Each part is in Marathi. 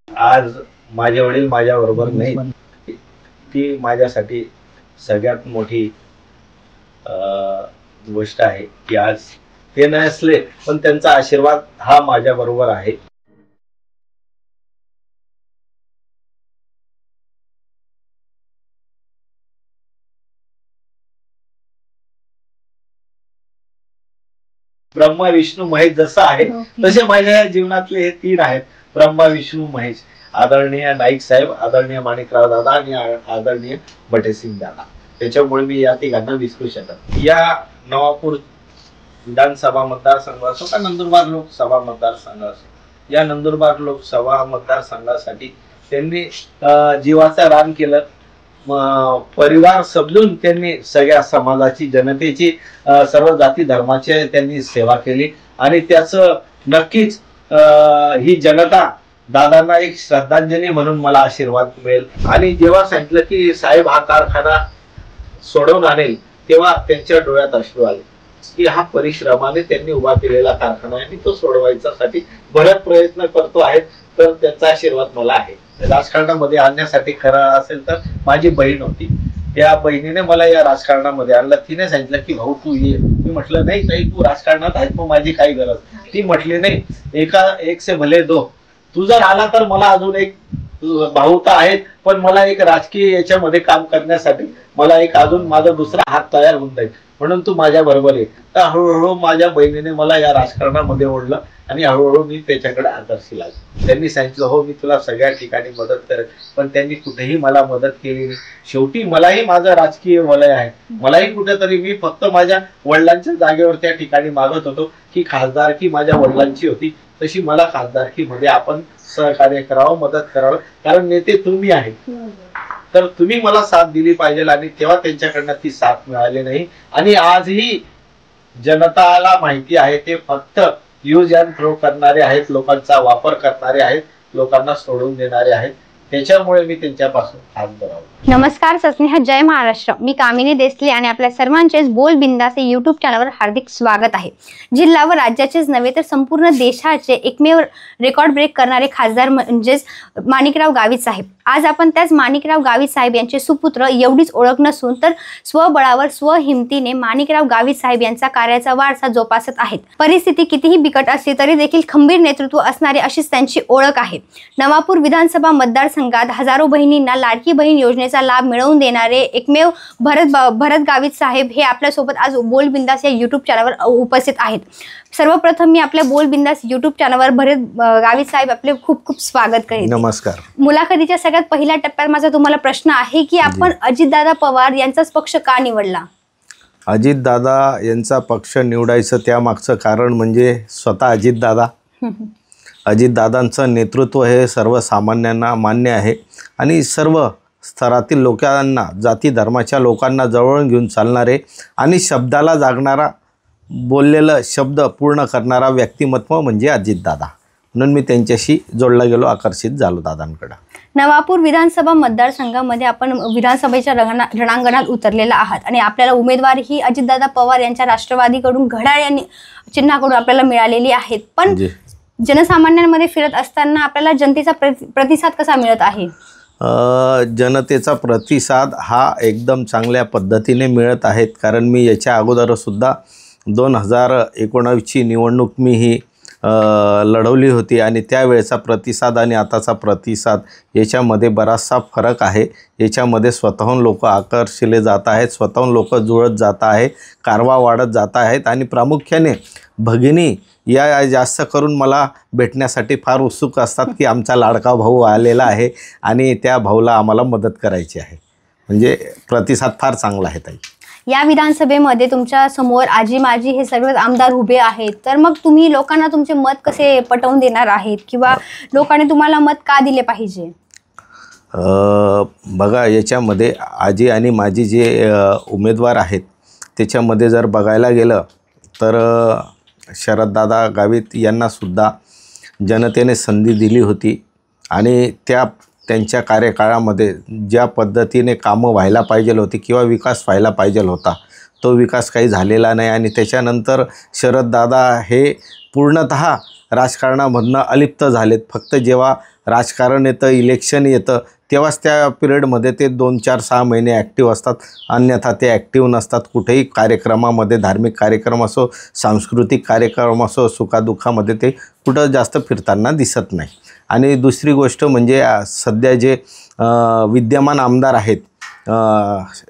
आज माझे वडील माझ्याबरोबर नाहीत, ती माझ्यासाठी सगळ्यात मोठी गोष्ट आहे की आज ते नसले पण त्यांचा आशीर्वाद हा माझ्याबरोबर आहे. ब्रह्मा विष्णू महेश जसं आहे तसे माझ्या जीवनातले हे तीन आहेत, ब्रह्मा विष्णू महेश. आदरणीय नाईक साहेब, आदरणीय माणिकराव दादा आणि आदरणीय बटेसिंग दादा. त्याच्यामुळे मी या तिघांना विसरू शकत. या नवापूर विधानसभा मतदारसंघ असो का नंदुरबार लोकसभा मतदारसंघ असो, या नंदुरबार लोकसभा मतदारसंघासाठी त्यांनी जीवाचं रान केलं. परिवार समजून त्यांनी सगळ्या समाजाची, जनतेची, सर्व जाती धर्माची त्यांनी सेवा केली आणि त्याचं नक्कीच ही जनता दादांना एक श्रद्धांजली म्हणून मला आशीर्वाद मिळेल. आणि जेव्हा सांगितलं की साहेब हा कारखाना सोडवून आणेल, तेव्हा त्यांच्या डोळ्यात अश्रू आले की हा परिश्रमाने त्यांनी उभा केलेला कारखाना आहे आणि तो सोडवायच्यासाठी बरेच प्रयत्न करतो आहे, तर त्याचा आशीर्वाद मला आहे. राजकारणामध्ये आणण्यासाठी खरं असेल तर माझी बहीण होती, त्या बहिणीने मला या राजकारणामध्ये आणलं. तिने सांगितलं की भाऊ तू ये. मी म्हटलं नाही ताई, तू राजकारणात आहेस मग माझी काही गरज. ती म्हटली नाही, एक से भले दो. तू जर आला तर मला अजून एक भाऊ तर आहेत, पण मला एक राजकीय याच्यामध्ये काम करण्यासाठी मला एक अजून माझा दुसरा हात तयार होऊन जाईल, म्हणून तू माझ्या बरोबर ये. तर हळूहळू माझ्या बहिणीने मला या राजकारणामध्ये ओढलं आणि हळूहळू मी त्याच्याकडे आदर्शी लागलो. त्यांनी सांगितलं हो मी तुला सगळ्या ठिकाणी मदत करेन, पण त्यांनी कुठेही मला मदत केली नाही. शेवटी मलाही माझं राजकीय वलय आहे, मलाही कुठेतरी मी फक्त माझ्या वडिलांच्या जागेवर त्या ठिकाणी मागत होतो की खासदारकी माझ्या वडिलांची होती, तशी मला खासदारकीमध्ये आपण सहकार्य करावं, मदत करावं, कारण नेते तुम्ही आहे, तर तुम्ही मला साथ दिली पाहिजे. आणि तेव्हा त्यांच्याकडनं ती साथ मिळाली नाही. आणि आजही जनताला माहिती आहे ते फक्त यूज अँड थ्रो करणारे आहेत, लोकांचा वापर करणारे आहेत, लोकांना सोडून देणारे आहेत. त्याच्यामुळे मी त्यांच्यापासून हात धरावं. नमस्कार सस्नेह, जय महाराष्ट्र. मी कामिनी देसले आणि आपल्या सर्वांचेच बोल बिंदास या युट्यूब चॅनलवर हार्दिक स्वागत आहे. जिल्हा व राज्याचेच नव्हे तर संपूर्ण देशाचे एकमेव रेकॉर्ड ब्रेक करणारे खासदार म्हणजेच माणिकराव गावित साहेब. आज आपण त्याच माणिकराव गावित साहेब यांचे सुपुत्र एवढीच ओळख नसून तर स्वबळावर स्वहिमतीने माणिकराव गावित साहेब यांचा कार्याचा वारसा जोपासत आहेत. परिस्थिती कितीही बिकट असली तरी देखील खंबीर नेतृत्व असणारे अशीच त्यांची ओळख आहे. नवापूर विधानसभा मतदारसंघात हजारो बहिणींना लाडकी बहीण योजनेचा लाभ मिळवून देणारे एकमेव भरत गावित साहेब हे आपल्यासोबत आज बोल बिंदास या युट्यूब चॅनलवर उपस्थित आहेत. सर्वप्रथम मी आपल्या बोल बिंदास युट्यूब चॅनलवर भरत गावित साहेब आपले खूप खूप स्वागत करते. नमस्कार. मुलाखतीच्या सगळ्यात पहिल्या टप्प्यात माझा तुम्हाला प्रश्न आहे की आपण अजितदादा पवार यांचाच पक्ष का निवडला? अजितदादा यांचा पक्ष निवडायचं त्यामागचं कारण म्हणजे स्वतः अजितदादा. अजितदादांचं नेतृत्व हे सर्वसामान्यांना मान्य आहे आणि सर्व स्तरातील लोकांना, जाती धर्माच्या लोकांना जवळून घेऊन चालणारे आणि शब्दाला जागणारा, बोललेलं शब्द पूर्ण करणारा व्यक्तिमत्व म्हणजे अजितदादा. म्हणून मी त्यांच्याशी जोडला गेलो, आकर्षित झालो दादांकडे. नवापूर विधानसभा मतदारसंघामध्ये आपण विधानसभेच्या रणांगणात उतरलेला आहात आणि आपल्याला उमेदवारी ही अजितदादा पवार यांच्या राष्ट्रवादीकडून घड्याळ या चिन्हाकडून आपल्याला मिळालेली आहेत. पण जनसामान्यांमध्ये फिरत असताना आपल्याला जनतेचा प्रतिसाद कसा मिळत आहे? जनतेचा प्रतिसाद हा एकदम चांगल्या पद्धतीने मिळत आहेत. कारण मी याच्या अगोदरसुद्धा 2019ची निवडणूक मी ही लढवली होती आणि त्यावेळेचा प्रतिसाद आणि आताचा प्रतिसाद याच्यामध्ये बराचसा फरक आहे. याच्यामध्ये स्वतःहून लोक आकर्षिले जात आहेत, स्वतःहून लोक जुळत जात आहे, कारवा वाढत जात आहेत आणि प्रामुख्याने भगिनी या जास्त करून मला भेटण्यासाठी फार उत्सुक असतात की आमचा लाडका भाऊ आलेला आहे आणि त्या भाऊला आम्हाला मदत करायची आहे. म्हणजे प्रतिसाद फार चांगला आहे ताई. या विधानसभेमध्ये तुमच्या समोर आजी माजी हे सर्व आमदार उभे आहेत, तर मग तुम्ही लोकांना तुमचे मत कसे पटवून देणार आहेत किंवा लोकांनी तुम्हाला मत का दिले पाहिजे? बघा, याच्यामध्ये आजी आणि माजी जे उमेदवार आहेत त्याच्यामध्ये जर बघायला गेलं तर शरददादा गावित यांनासुद्धा जनतेने संधी दिली होती आणि त्यांच्या कार्यकाळामध्ये ज्या पद्धतीने कामं व्हायला पाहिजे होती किंवा विकास व्हायला पाहिजे होता तो विकास काही झालेला नाही. आणि त्याच्यानंतर शरददादा हे पूर्णतः राजकारणामधनं अलिप्त झालेत. फक्त जेव्हा राजकारण येतं, इलेक्शन येतं, तेव्हाच त्या पिरियडमध्ये ते 2-4-6 महिने ॲक्टिव्ह असतात. अन्यथा ते ॲक्टिव्ह नसतात. कुठेही कार्यक्रमामध्ये, धार्मिक कार्यक्रम असो, सांस्कृतिक कार्यक्रम असो, सुखादुःखामध्ये ते कुठं जास्त फिरताना दिसत नाही. आणि दुसरी गोष्ट म्हणजे सध्या जे विद्यमान आमदार आहेत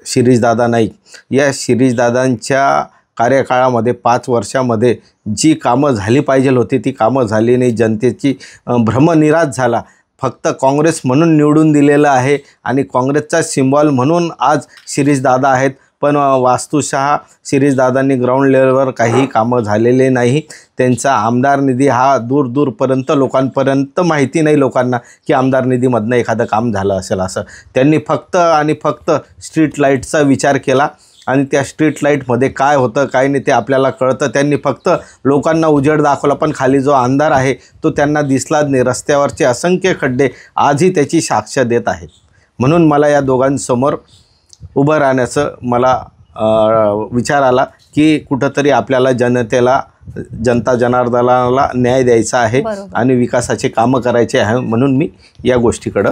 शिरीषदादा नाईक, या शिरीषदादांच्या कार्यकाळामध्ये 5 वर्षामध्ये जी कामं झाली पाहिजे होती ती कामं झाली नाही. जनतेची भ्रमनिराश झाला. फक्त काँग्रेस म्हणून निवडून दिलेलं आहे आणि काँग्रेसचा सिम्बॉल म्हणून आज शिरीषदादा आहेत. पण वास्तुशः शिरीषदादांनी ग्राउंड लेवलवर काही कामं झालेले नाही. त्यांचा आमदार निधी हा दूरपर्यंत लोकांपर्यंत माहिती नाही लोकांना की आमदार निधीमधनं एखादं काम झालं असेल असं. त्यांनी फक्त आणि फक्त स्ट्रीट लाईटचा विचार केला आणि त्या स्ट्रीट लाईटमध्ये काय होतं काय नाही ते आपल्याला कळतं. त्यांनी फक्त लोकांना उजेड दाखवला, पण खाली जो अंधार आहे तो त्यांना दिसलाच नाही. रस्त्यावरचे असंख्य खड्डे आजही त्याची साक्ष देत आहेत. म्हणून मला या दोघांसमोर उभं राहण्याचं मला विचार आला की कुठंतरी आपल्याला जनता जनार्दनाला न्याय द्यायचा आहे आणि विकासाचे कामं करायचे आहे. म्हणून मी या गोष्टीकडं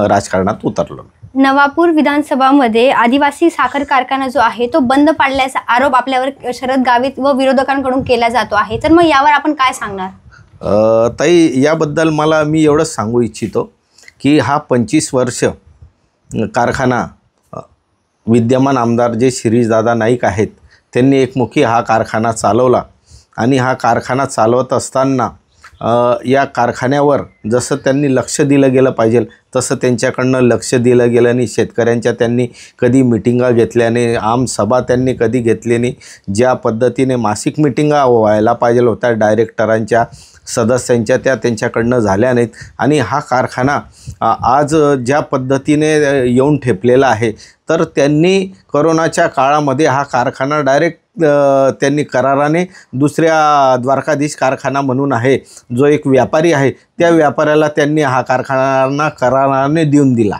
राजकारणात उतरलो. नवापूर विधानसभामध्ये आदिवासी साखर कारखाना जो आहे तो बंद पाडल्याचा आरोप आपल्यावर शरद गावित व विरोधकांकडून केला जातो आहे. तर मग यावर आपण काय सांगणार? ताई, याबद्दल मी एवढंच सांगू इच्छितो की हा 25 वर्ष कारखाना विद्यमान आमदार जे शिरीषदादा नाईक आहेत त्यांनी एकमुखी हा कारखाना चालवला. आणि हा कारखाना चालवत असताना या कारखान्यावर जसं त्यांनी लक्ष दिलं गेलं पाहिजे तसं त्यांच्याकडनं लक्ष दिलं गेलं नाही. शेतकऱ्यांच्या त्यांनी कधी मिटिंगा घेतल्या नाही, आमसभा त्यांनी कधी घेतली नाही. ज्या पद्धतीने मासिक मिटिंगा व्हायला पाहिजे होत्या डायरेक्टरांच्या, सदस्यांच्या, त्या त्यांच्याकडनं झाल्या नाहीत. आणि हा कारखाना आज ज्या पद्धतीने येऊन ठेपलेला आहे तर त्यांनी कोरोनाच्या काळामध्ये हा कारखाना डायरेक्ट त्यांनी कराराने दुसऱ्या द्वारकाधीश कारखाना म्हणून आहे जो एक व्यापारी आहे त्या व्यापाऱ्याला त्यांनी हा कारखाना कराराने देऊन दिला.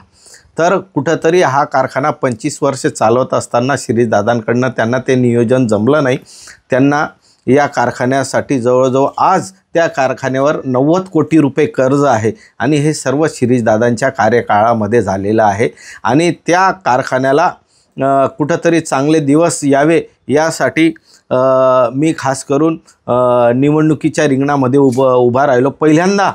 तर कुठंतरी हा कारखाना 25 वर्ष चालवत असताना शिरीषदादांकडनं त्यांना ते नियोजन जमलं नाही. त्यांना या कारखान्यासाठी जवळजवळ आज त्या कारखान्यावर 90 कोटी रुपये कर्ज आहे आणि हे सर्व शिरीषदादांच्या कार्यकाळामध्ये झालेलं आहे. आणि त्या कारखान्याला कुठंतरी चांगले दिवस यावे यासाठी मी खास करून निवडणुकीच्या रिंगणामध्ये उभा राहिलो. पहिल्यांदा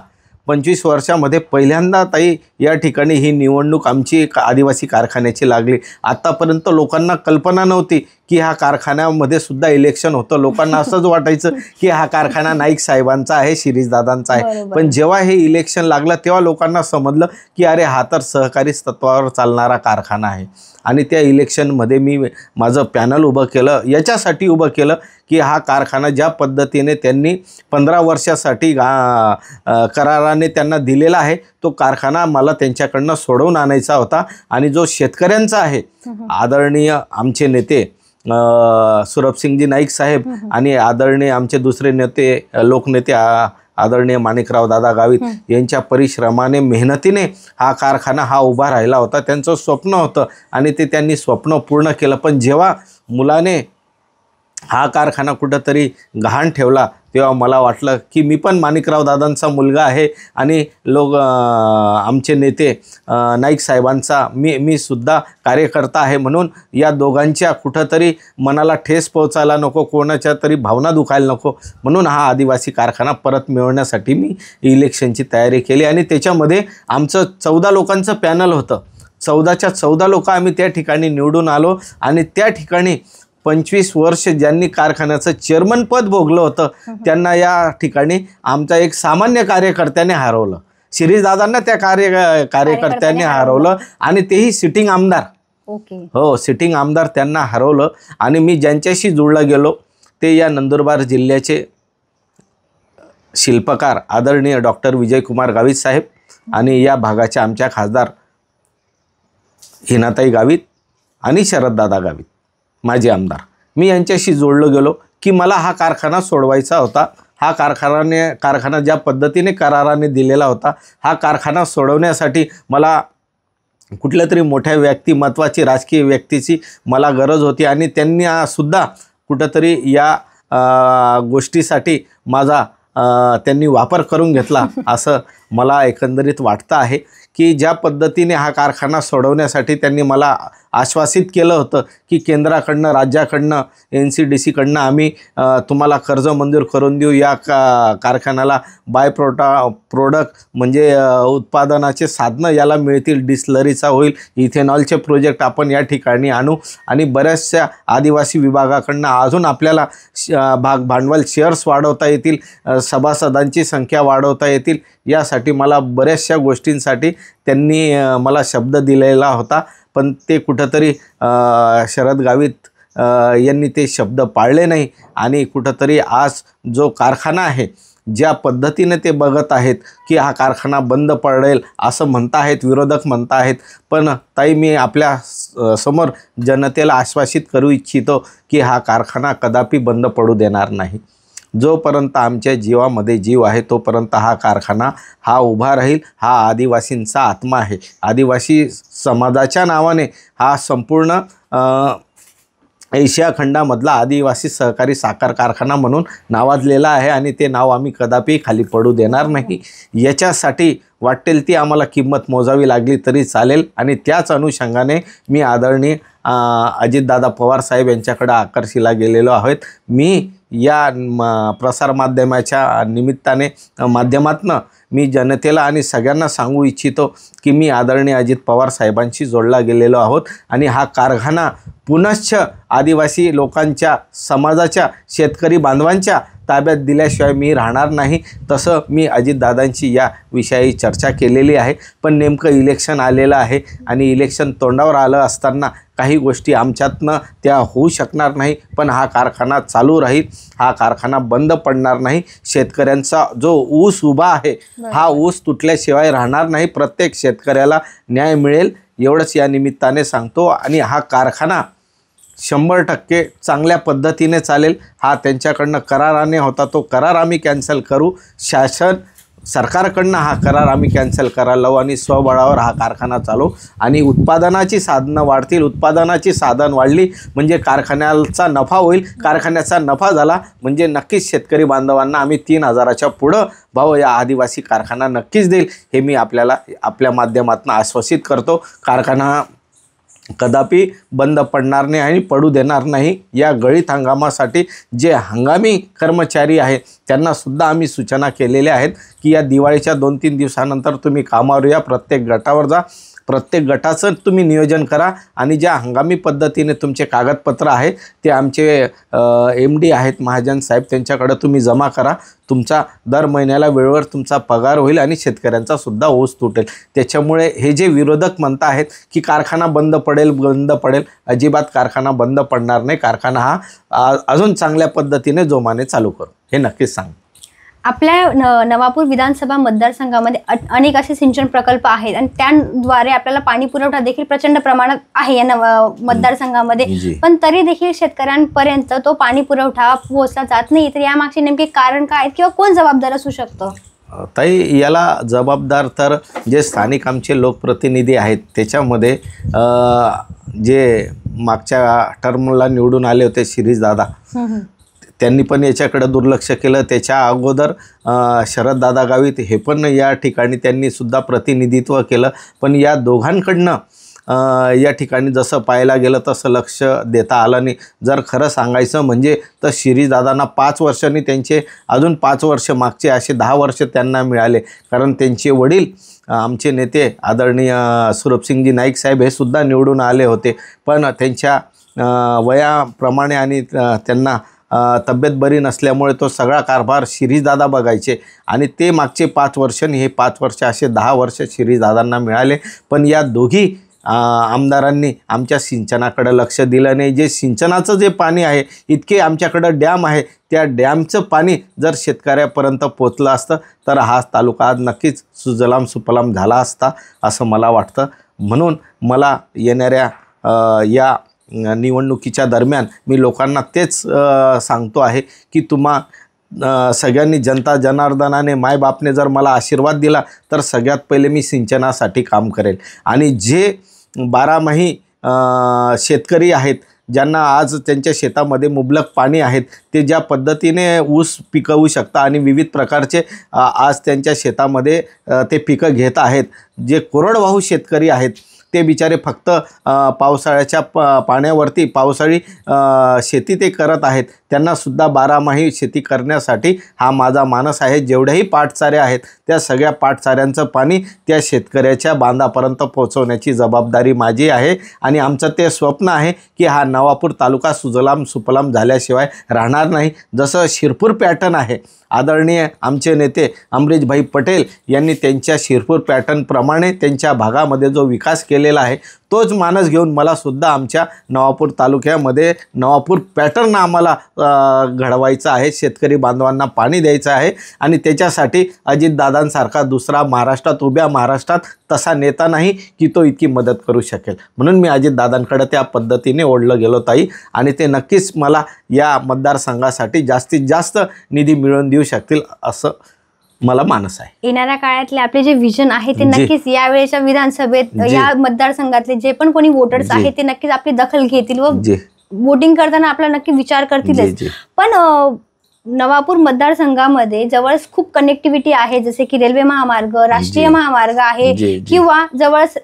25 वर्षामध्ये पहिल्यांदा ताई या ठिकाणी ही निवडणूक आमची आदिवासी कारखान्याची लागली. आत्तापर्यंत लोकांना कल्पना नव्हती की ह्या कारखान्यामध्ये सुद्धा इलेक्शन होतं. लोकांना असंच वाटायचं की हा कारखाना नाईक साहेबांचा आहे, शिरीषदादांचा आहे. पण जेव्हा हे इलेक्शन लागलं तेव्हा लोकांना समजलं की अरे हा तर सहकारी तत्वावर चालणारा कारखाना आहे. आणि त्या इलेक्शनमध्ये मी माझं पॅनल उभं केलं, याच्यासाठी उभं केलं की हा कारखाना ज्या पद्धतीने त्यांनी 15 वर्षासाठी कराराने त्यांना दिलेला आहे तो कारखाना मला त्यांच्याकडनं सोडवून आणायचा होता. आणि जो शेतकऱ्यांचा आहे, आदरणीय आमचे नेते सुरभसिंगजी नाईक साहेब आणि आदरणीय आमचे दुसरे नेते लोकनेते आदरणीय माणिकराव दादा गावित यांच्या परिश्रमाने, मेहनतीने हा कारखाना हा उभा राहिला होता. त्यांचं स्वप्न होतं आणि ते त्यांनी स्वप्न पूर्ण केलं. पण जेव्हा मुलाने हा कारखाना कुठंतरी गहाण ठेवला तेव्हा मला वाटलं की मी पण माणिकराव दादांचा मुलगा आहे आणि आमचे नेते नाईक साहेबांचा मी सुद्धा कार्यकर्ता आहे. म्हणून या दोघांच्या कुठंतरी मनाला ठेस पोहोचायला नको, कोणाच्या तरी भावना दुखायला नको, म्हणून हा आदिवासी कारखाना परत मिळवण्यासाठी मी इलेक्शनची तयारी केली. आणि त्याच्यामध्ये आमचं 14 लोकांचं पॅनल होतं. 14च्या 14 लोक आम्ही त्या ठिकाणी निवडून आलो. आणि त्या ठिकाणी 25 वर्ष ज्यांनी कारखान्याचं चेअरमन पद भोगलं होतं त्यांना या ठिकाणी आमचा एक सामान्य कार्यकर्त्याने हरवलं. शिरीषदादांना त्या कार्यकर्त्याने हरवलं आणि तेही सिटिंग आमदार. हो, सिटिंग आमदार त्यांना हरवलं. आणि मी ज्यांच्याशी जुळलं गेलो ते या नंदुरबार जिल्ह्याचे शिल्पकार आदरणीय डॉक्टर विजयकुमार गावित साहेब आणि या भागाच्या आमच्या खासदार हिनाताई गावित आणि शरददादा गावित माझे आमदार. मी यांच्याशी जोडलो गेलो की मला हा कारखाना सोडवायचा होता. हा कारखाना ज्या पद्धतीने कराराने दिलेला होता हा कारखाना सोडवण्यासाठी मला कुठल्या तरी मोठ्या व्यक्तिमत्वाची, राजकीय व्यक्तीची मला गरज होती. आणि त्यांनी सुद्धा कुठंतरी या गोष्टीसाठी माझा त्यांनी वापर करून घेतला असं मला एकंदरीत वाटतं आहे की ज्या पद्धतीने हा कारखाना सोडवण्यासाठी त्यांनी मला आश्वासित केलं होतं की केंद्राकडनं राज्याकडनं NCDCकडनं आम्ही तुम्हाला कर्ज मंजूर करून देऊ, या कारखान्याला प्रोडक्ट म्हणजे उत्पादनाचे साधनं याला मिळतील, डिस्लरीचा होईल, इथेनॉलचे प्रोजेक्ट आपण या ठिकाणी आणू आणि बऱ्याचशा आदिवासी विभागाकडनं अजून आपल्याला भांडवल शेअर्स वाढवता येतील, सभासदांची संख्या वाढवता येतील, यासाठी मला बऱ्याचशा गोष्टींसाठी त्यांनी मला शब्द दिलेला होता. पण ते कुठंतरी शरद गावित यांनी ते शब्द पाळले नाही आणि कुठंतरी आज जो कारखाना आहे ज्या पद्धतीने ते बघत आहेत की हा कारखाना बंद पडेल असं म्हणता आहेत, विरोधक म्हणता आहेत. पण ताई, मी आपल्या समोर जनतेला आश्वासित करू इच्छितो की हा कारखाना कदापि बंद पडू देणार नाही. जोपर्यंत आमच्या जीवामध्ये जीव आहे तोपर्यंत हा कारखाना हा उभा राहील. हा आदिवासींचा आत्मा आहे. आदिवासी समाजाच्या नावाने हा संपूर्ण एशिया खंडामधला आदिवासी सहकारी साखर कारखाना म्हणून नावाजलेला आहे आणि ते नाव आम्ही कदापि खाली पडू देणार नाही. याच्यासाठी वाटेल ती आम्हाला किंमत मोजावी लागली तरी चालेल आणि त्याच अनुषंगाने मी आदरणीय अजितदादा पवार साहेब यांच्याकडे आकर्षीला गेलेलो आहोत. मी या प्रसारमाध्यमाच्या माध्यमातनं मी जनतेला आणि सगळ्यांना सांगू इच्छितो की मी आदरणीय अजित पवार साहेबांशी जोडला गेलेलो आहोत आणि हा कारखाना पुनश्च आदिवासी लोकांच्या समाजाच्या शेतकरी बांधवांच्या ताब्यात दिल्याशिवाय मी राहणार नाही. तसं मी अजितदादांची या विषयी चर्चा केलेली आहे. पण नेमकं इलेक्शन आलेलं आहे आणि इलेक्शन तोंडावर आलं असताना काही गोष्टी आमच्यातनं त्या होऊ शकणार नाही. पण हा कारखाना चालू राहील, हा कारखाना बंद पडणार नाही. शेतकऱ्यांचा जो ऊस उभा आहे हा ऊस तुटल्याशिवाय राहणार नाही. प्रत्येक शेतकऱ्याला न्याय मिळेल एवढंच या निमित्ताने सांगतो. आणि हा कारखाना 100% चांगल्या पद्धतीने चालेल. हा त्यांच्याकडनं कराराने होता, तो करार आम्ही कॅन्सल करू. सरकारकडनं हा करार आम्ही कॅन्सल करायला लावू आणि स्वबळावर हा कारखाना चालू आणि उत्पादनाची साधनं वाढतील. उत्पादनाची साधन वाढली म्हणजे कारखान्याचा नफा होईल. कारखान्याचा नफा झाला म्हणजे नक्कीच शेतकरी बांधवांना आम्ही 3000च्या पुढं भाव या आदिवासी कारखाना नक्कीच देईल. हे मी आपल्याला आपल्या माध्यमातून आश्वासित करतो. कारखाना कदापि बंद पडणार नाही आणि पडू देणार नाही. या गळीत हंगामासाठी जे हंगामी कर्मचारी आहेत त्यांनासुद्धा आम्ही सूचना केलेल्या आहेत की या दिवाळीच्या 2-3 दिवसानंतर तुम्ही कामावर या, प्रत्येक गटावर जा, प्रत्येक गटाचं तुम्ही नियोजन करा आणि ज्या हंगामी पद्धतीने तुमचे कागदपत्र आहेत ते आमचे MD आहेत महाजन साहेब त्यांच्याकडे तुम्ही जमा करा. तुमचा दर महिन्याला वेळेवर तुमचा पगार होईल आणि शेतकऱ्यांचा सुद्धा ऊस तुटेल. त्याच्यामुळे हे जे विरोधक म्हणत आहेत की कारखाना बंद पडेल, अजिबात कारखाना बंद पडणार नाही. कारखाना हा अजून चांगल्या पद्धतीने जोमाने चालू करू हे नक्कीच सांग. आपल्या नवापूर विधानसभा मतदारसंघामध्ये अनेक असे सिंचन प्रकल्प आहेत आणि त्याद्वारे आपल्याला पाणी पुरवठा देखील प्रचंड प्रमाणात आहे या मतदारसंघामध्ये. पण तरी देखील शेतकऱ्यांपर्यंत तो पाणी पुरवठा पोहोचला जात नाही. तर यामागचे नेमके कारण काय आहेत किंवा कोण जबाबदार असू शकतो? ताई, याला जबाबदार तर जे स्थानिक आमचे लोकप्रतिनिधी आहेत. त्याच्यामध्ये जे मागच्या टर्मला निवडून आले होते शिरीषदादा, त्यांनी पण याच्याकडे दुर्लक्ष केलं. त्याच्या अगोदर शरददादा गावित हे पण या ठिकाणी त्यांनी सुद्धा प्रतिनिधित्व केलं. पण या दोघांकडनं या ठिकाणी जसं पाहायला गेलं तसं लक्ष देता आलं नाही. जर खरं सांगायचं म्हणजे तर शिरीषदादांना 5 वर्षांनी त्यांचे अजून 5 वर्ष मागचे असे 10 वर्ष त्यांना मिळाले. कारण त्यांचे वडील आमचे नेते आदरणीय सुरभसिंगजी नाईक साहेब हे सुद्धा निवडून आले होते. पण त्यांच्या वयाप्रमाणे आणि त्यांना तब्येत बरी नसल्यामुळे तो सगळा कारभार शिरीषदादा बघायचे आणि ते मागचे 5 वर्ष आणि हे 5 वर्ष असे 10 वर्ष शिरीषदादांना मिळाले. पण या दोघी आमदारांनी आमच्या सिंचनाकडे लक्ष दिलं नाही. जे सिंचनाचं जे पाणी आहे, इतके आमच्याकडं डॅम आहे, त्या डॅमचं पाणी जर शेतकऱ्यापर्यंत पोचलं असतं तर हा तालुका आज नक्कीच सुजलाम सुफलाम झाला असता असं मला वाटतं. म्हणून मला येणाऱ्या या निवडणुकीच्या दरम्यान मी लोकांना तेच सांगतो आहे की सगळ्यांनी जनता जनार्दनाने मायबापने जर मला आशीर्वाद दिला तर सगळ्यात पहिले मी सिंचनासाठी काम करेल. आणि जे 12 शेतकरी आहेत ज्यांना आज त्यांच्या शेतामध्ये मुबलक पाणी आहेत, ते ज्या पद्धतीने ऊस पिकवू शकता आणि विविध प्रकारचे आज त्यांच्या शेतामध्ये ते पिकं घेत आहेत. जे कोरडवाहू शेतकरी आहेत ते बिचारे फक्त पावसाळ्याच्या पाण्यावरती पावसाळी शेती ते करत आहेत. त्यांनासुद्धा बारामाही शेती करण्यासाठी हा माझा मानस आहे. जेवढ्याही पाटचाऱ्या आहेत त्या सगळ्या पाटचाऱ्यांचं पाणी त्या शेतकऱ्याच्या बांधापर्यंत पोहोचवण्याची जबाबदारी माझी आहे. आणि आमचं ते स्वप्न आहे की हा नवापूर तालुका सुजलाम सुफलाम झाल्याशिवाय राहणार नाही. जसं शिरपूर पॅटर्न आहे, आदरणीय आमचे नेते अमरीशभाई पटेल यांनी त्यांच्या शिरपूर पॅटर्नप्रमाणे त्यांच्या भागामध्ये जो विकास केलेला आहे तोच मानस घेऊन मलासुद्धा आमच्या नवापूर तालुक्यामध्ये नवापूर पॅटर्न आम्हाला घडवायचं आहे. शेतकरी बांधवांना पाणी द्यायचं आहे आणि त्याच्यासाठी अजितदादांसारखा दुसरा महाराष्ट्रात, उभ्या महाराष्ट्रात तसा नेता नाही की तो इतकी मदत करू शकेल. म्हणून मी अजितदादांकडे त्या पद्धतीने ओढलं गेलो ताई, आणि ते नक्कीच मला या मतदारसंघासाठी जास्तीत जास्त निधी मिळवून देऊ शकतील असं मला मानस आहे. येणाऱ्या काळातले आपले जे विजन आहे ते नक्कीच यावेळेच्या विधानसभेत या मतदारसंघातले जे पण कोणी वोटर्स आहेत ते नक्कीच आपली दखल घेतील व वोटिंग करताना आपला नक्की विचार करतीलच. पण नवापूर मतदारसंघामध्ये जवळच खूप कनेक्टिव्हिटी आहे, जसे की रेल्वे महामार्ग, राष्ट्रीय महामार्ग आहे किंवा जवळच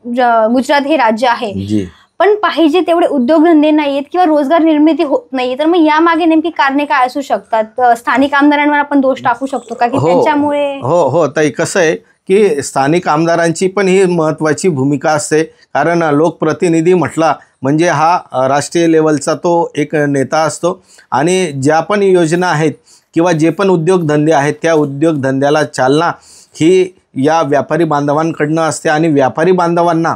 गुजरात हे राज्य आहे. पण पाहिजे तेवढे उद्योगधंदे नाहीयेत किंवा रोजगार निर्मिती होत नाहीये. तर मग यामागे नेमकी कारणे काय असू शकतात? स्थानिक आमदारांवर आपण दोष टाकू शकतो का की त्यांच्यामुळे? हो ताई, कसं आहे की स्थानिक आमदारांची पण ही महत्त्वाची भूमिका असते. कारण लोकप्रतिनिधी म्हटला म्हणजे हा राष्ट्रीय लेवलचा तो एक नेता असतो आणि ज्या पण योजना आहेत किंवा जे पण उद्योगधंदे आहेत त्या उद्योगधंद्याला चालना ही या व्यापारी बांधवांकडनं असते. आणि व्यापारी बांधवांना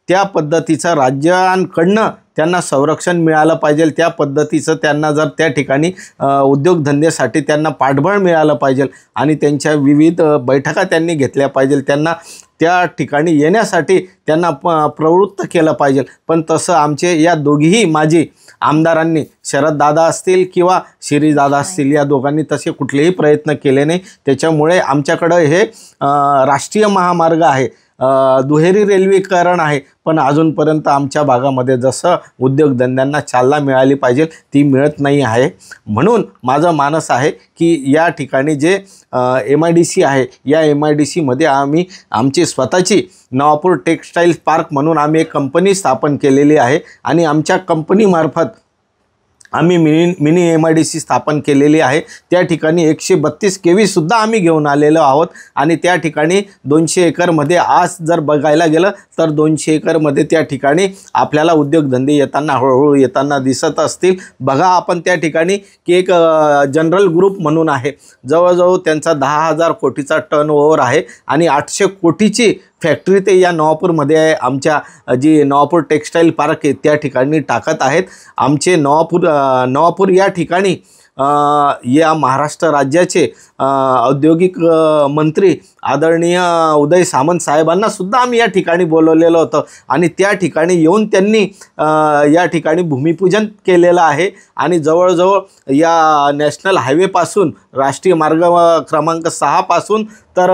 त्या पद्धतीचं राज्यांकडनं त्यांना संरक्षण मिळालं पाहिजे, त्या पद्धतीचं त्यांना जर त्या ठिकाणी उद्योगधंद्यासाठी त्यांना पाठबळ मिळालं पाहिजे आणि त्यांच्या विविध बैठका त्यांनी घेतल्या पाहिजे, त्यांना त्या ठिकाणी येण्यासाठी त्यांना प्रवृत्त केलं पाहिजे. पण तसं आमचे या दोघीही माजी आमदारांनी, शरददादा असतील किंवा शिरीदादा असतील, या दोघांनी तसे कुठलेही प्रयत्न केले नाही. त्याच्यामुळे आमच्याकडं हे राष्ट्रीय महामार्ग आहे, दुहेरी रेल्वेकरण आहे, पण अजूनपर्यंत आमच्या भागामध्ये जसं उद्योगधंद्यांना चालना मिळाली पाहिजे ती मिळत नाही आहे. म्हणून माझं मानस आहे की या ठिकाणी जे MIDC आहे या MIDCमध्ये आम्ही आमची स्वतःची नवापूर टेक्स्टाईल पार्क म्हणून आम्ही एक कंपनी स्थापन केलेली आहे आणि आमच्या कंपनीमार्फत आम्ही मिनी MIDC स्थापन केलेली आहे. त्या ठिकाणी 132 kV सुद्धा आम्ही घेऊन आलेलो आहोत आणि त्या ठिकाणी 200 एकरमध्ये आज जर बघायला गेलं तर 200 एकरमध्ये त्या ठिकाणी आपल्याला उद्योगधंदे येताना हळूहळू येताना दिसत असतील. बघा आपण त्या ठिकाणी की एक जनरल ग्रुप म्हणून आहे, जवळजवळ त्यांचा 10,000 कोटीचा टर्नओव्हर आहे आणि 800 कोटीची फॅक्टरी ते या नवापूरमध्ये आमच्या जी नवापूर टेक्स्टाईल पार्क आहे त्या ठिकाणी टाकत आहेत. आमचे नवापूर या ठिकाणी या महाराष्ट्र राज्याचे औद्योगिक मंत्री आदरणीय उदय सामंत साहेबांना सुद्धा आम्ही या ठिकाणी बोलवलेलं होतं आणि त्या ठिकाणी येऊन त्यांनी या ठिकाणी भूमिपूजन केलेलं आहे. आणि जवळजवळ या नॅशनल हायवेपासून राष्ट्रीय मार्ग क्रमांक 6 पासून तर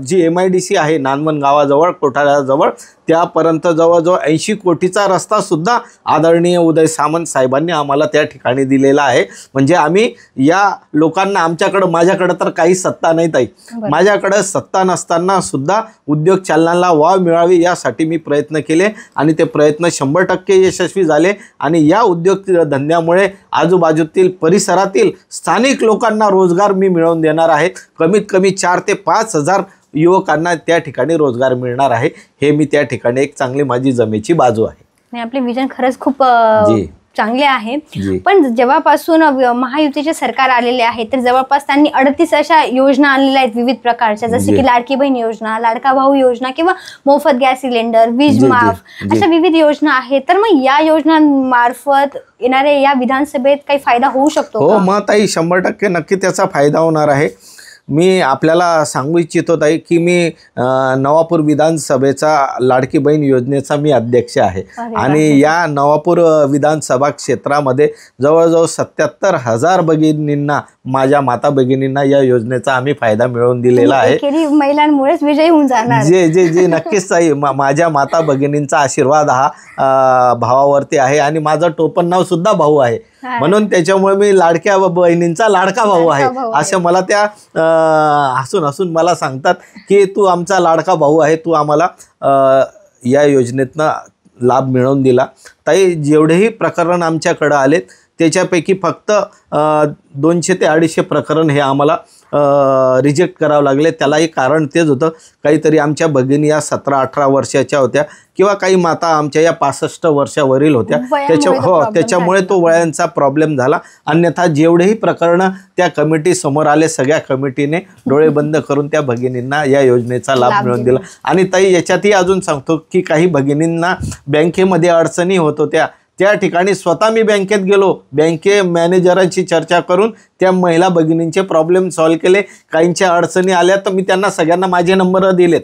जी MIDC आहे नांदवण गावाजवळ कोठाऱ्याजवळ त्यापर्यंत जवळजवळ 80 कोटीचा रस्तासुद्धा आदरणीय उदय सामंत साहेबांनी आम्हाला त्या ठिकाणी दिलेला आहे. म्हणजे आम्ही या लोकांना, आमच्याकडं, माझ्याकडं तर काही सत्ता नाही ताई, माझ्याकडं सत्ता नसताना सुद्धा उद्योग चालनाला वाव मिळावी यासाठी मी प्रयत्न केले आणि ते प्रयत्न 100% यशस्वी झाले. आणि या उद्योगधंद्यामुळे आजूबाजूतील परिसरातील स्थानिक लोकांना रोजगार मी मिळवून देणार आहे. कमीत कमी 4 ते 5 हजार युवकांना त्या ठिकाणी रोजगार मिळणार आहे. हे मी त्या ठिकाणी एक चांगली माझी जमेची बाजू आहे. आपले विजन खरंच खूप चांगले आहे. पण जेव्हापासून महायुतीचे सरकार आलेले आहे तर जवळपास त्यांनी 38 अशा योजना आणलेल्या आहेत विविध प्रकारच्या, जसे की लाडकी बहीण योजना, लाडका भाऊ योजना किंवा मोफत गॅस सिलेंडर, वीज माफ, अशा विविध योजना आहेत. तर मग या योजनांमार्फत येणाऱ्या या विधानसभेत काही फायदा होऊ शकतो? हो मग ताई, 100% नक्की त्याचा फायदा होणार आहे. मी आपल्याला सांगू इच्छितो ताई की मी नवापूर विधानसभेचा लाडकी बहीण योजनेचा मी अध्यक्ष आहे आणि या नवापूर विधानसभा क्षेत्रामध्ये जवळजवळ 77,000 भगिनींना, माझ्या माता भगिनींना या योजनेचा आम्ही फायदा मिळवून दिलेला आहे. महिलांमुळेच विजयी होऊन जाणार. जे नक्कीच ताई, माझ्या माता भगिनींचा आशीर्वाद हा भावावरती आहे आणि माझं टोपण नाव सुद्धा भाऊ आहे, म्हणून त्याच्यामुळे मी लाडक्या बहिणींचा लाडका भाऊ आहे असं मला त्या हसून हसून मला सांगतात की तू आमचा लाडका भाऊ आहे, तू आम्हाला या योजनेतनं लाभ मिळवून दिला. ताई, जेवढेही प्रकरण आमच्याकडं आलेत त्याच्यापैकी फक्त 200 ते 250 प्रकरण हे आम्हाला रिजेक्ट करावं लागले. त्यालाही कारण तेच होतं, काहीतरी आमच्या भगिनी या 17-18 वर्षाच्या होत्या किंवा काही माता आमच्या या 65 वर्षावरील होत्या, त्याच्यामुळे तो वयांचा प्रॉब्लेम झाला. अन्यथा जेवढेही प्रकरणं त्या कमिटी समोर आले, सगळ्या कमिटीने डोळे बंद करून त्या भगिनींना या योजनेचा लाभ मिळवून दिला. आणि ताई, याच्यातही अजून सांगतो की काही भगिनींना बँकेमध्ये अडचणी होत होत्या, त्या ठिकाणी स्वतः मी बँकेत गेलो, बँके मॅनेजरांशी चर्चा करून त्या महिला भगिनींचे प्रॉब्लेम सॉल्व्ह केले. काहींच्या अडचणी आल्या तर मी त्यांना सगळ्यांना माझे नंबर दिलेत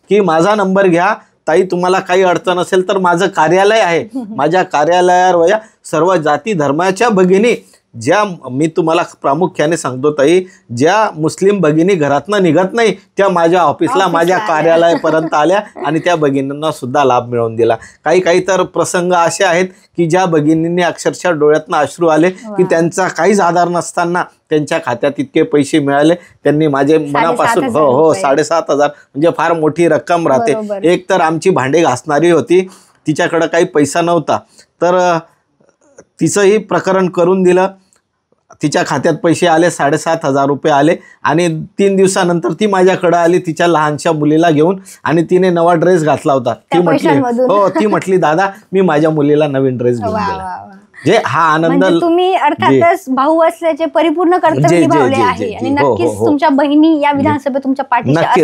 की माझा नंबर घ्या ताई, तुम्हाला काही अडचण असेल तर माझं कार्यालय आहे, माझ्या कार्यालयावर या सर्व जाती धर्माच्या भगिनी, ज्या मी तुम्हाला प्रामुख्याने सांगतो ताई, ज्या मुस्लिम भगिनी घरातनं निघत नाही त्या माझ्या ऑफिसला, माझ्या कार्यालयापर्यंत आल्या आणि त्या भगिनींना सुद्धा लाभ मिळवून दिला. काही तर प्रसंग असे आहेत की ज्या भगिनींनी अक्षरशः डोळ्यातनं अश्रू आले की त्यांचा काहीच आधार नसताना त्यांच्या खात्यात इतके पैसे मिळाले. त्यांनी माझे मनापासून 7,500 म्हणजे फार मोठी रक्कम राहते. एक तर आमची भांडे घासणारी होती, तिच्याकडं काही पैसा नव्हता, तर तिचंही प्रकरण करून दिलं. तिच्या खात्यात पैसे आले, 7,500 रुपये आले आणि 3 दिवसानंतर ती माझ्याकडे आली तिच्या लहानशा मुलीला घेऊन आणि तिने नवा ड्रेस घातला होता. ती म्हटली दादा, मी माझ्या मुलीला नवीन ड्रेस घेऊन दिला. जे हा आनंद, तुम्ही अर्थातच भाऊ असल्याचे परिपूर्ण कर्तव्य निभावले आहे आणि नक्कीच तुमच्या बहिणी या विधानसभेत तुमच्या पाठीशी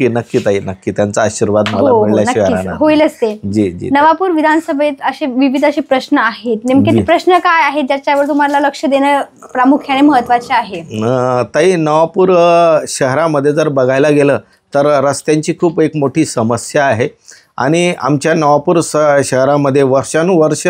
नक्की ताई, नक्की त्यांचा आशीर्वाद मला मिळाल्याशिवाय होईलच ते. नवापूर विधानसभेत असे विविध असे प्रश्न आहेत, नेमके ते प्रश्न काय आहेत ज्याच्यावर तुम्हाला लक्ष देणं प्रामुख्याने महत्वाचे आहे? ताई, नवापूर शहरामध्ये जर बघायला गेलं तर रस्त्यांची खूप एक मोठी समस्या आहे आणि आमच्या नवापूर शहरामध्ये वर्षानुवर्ष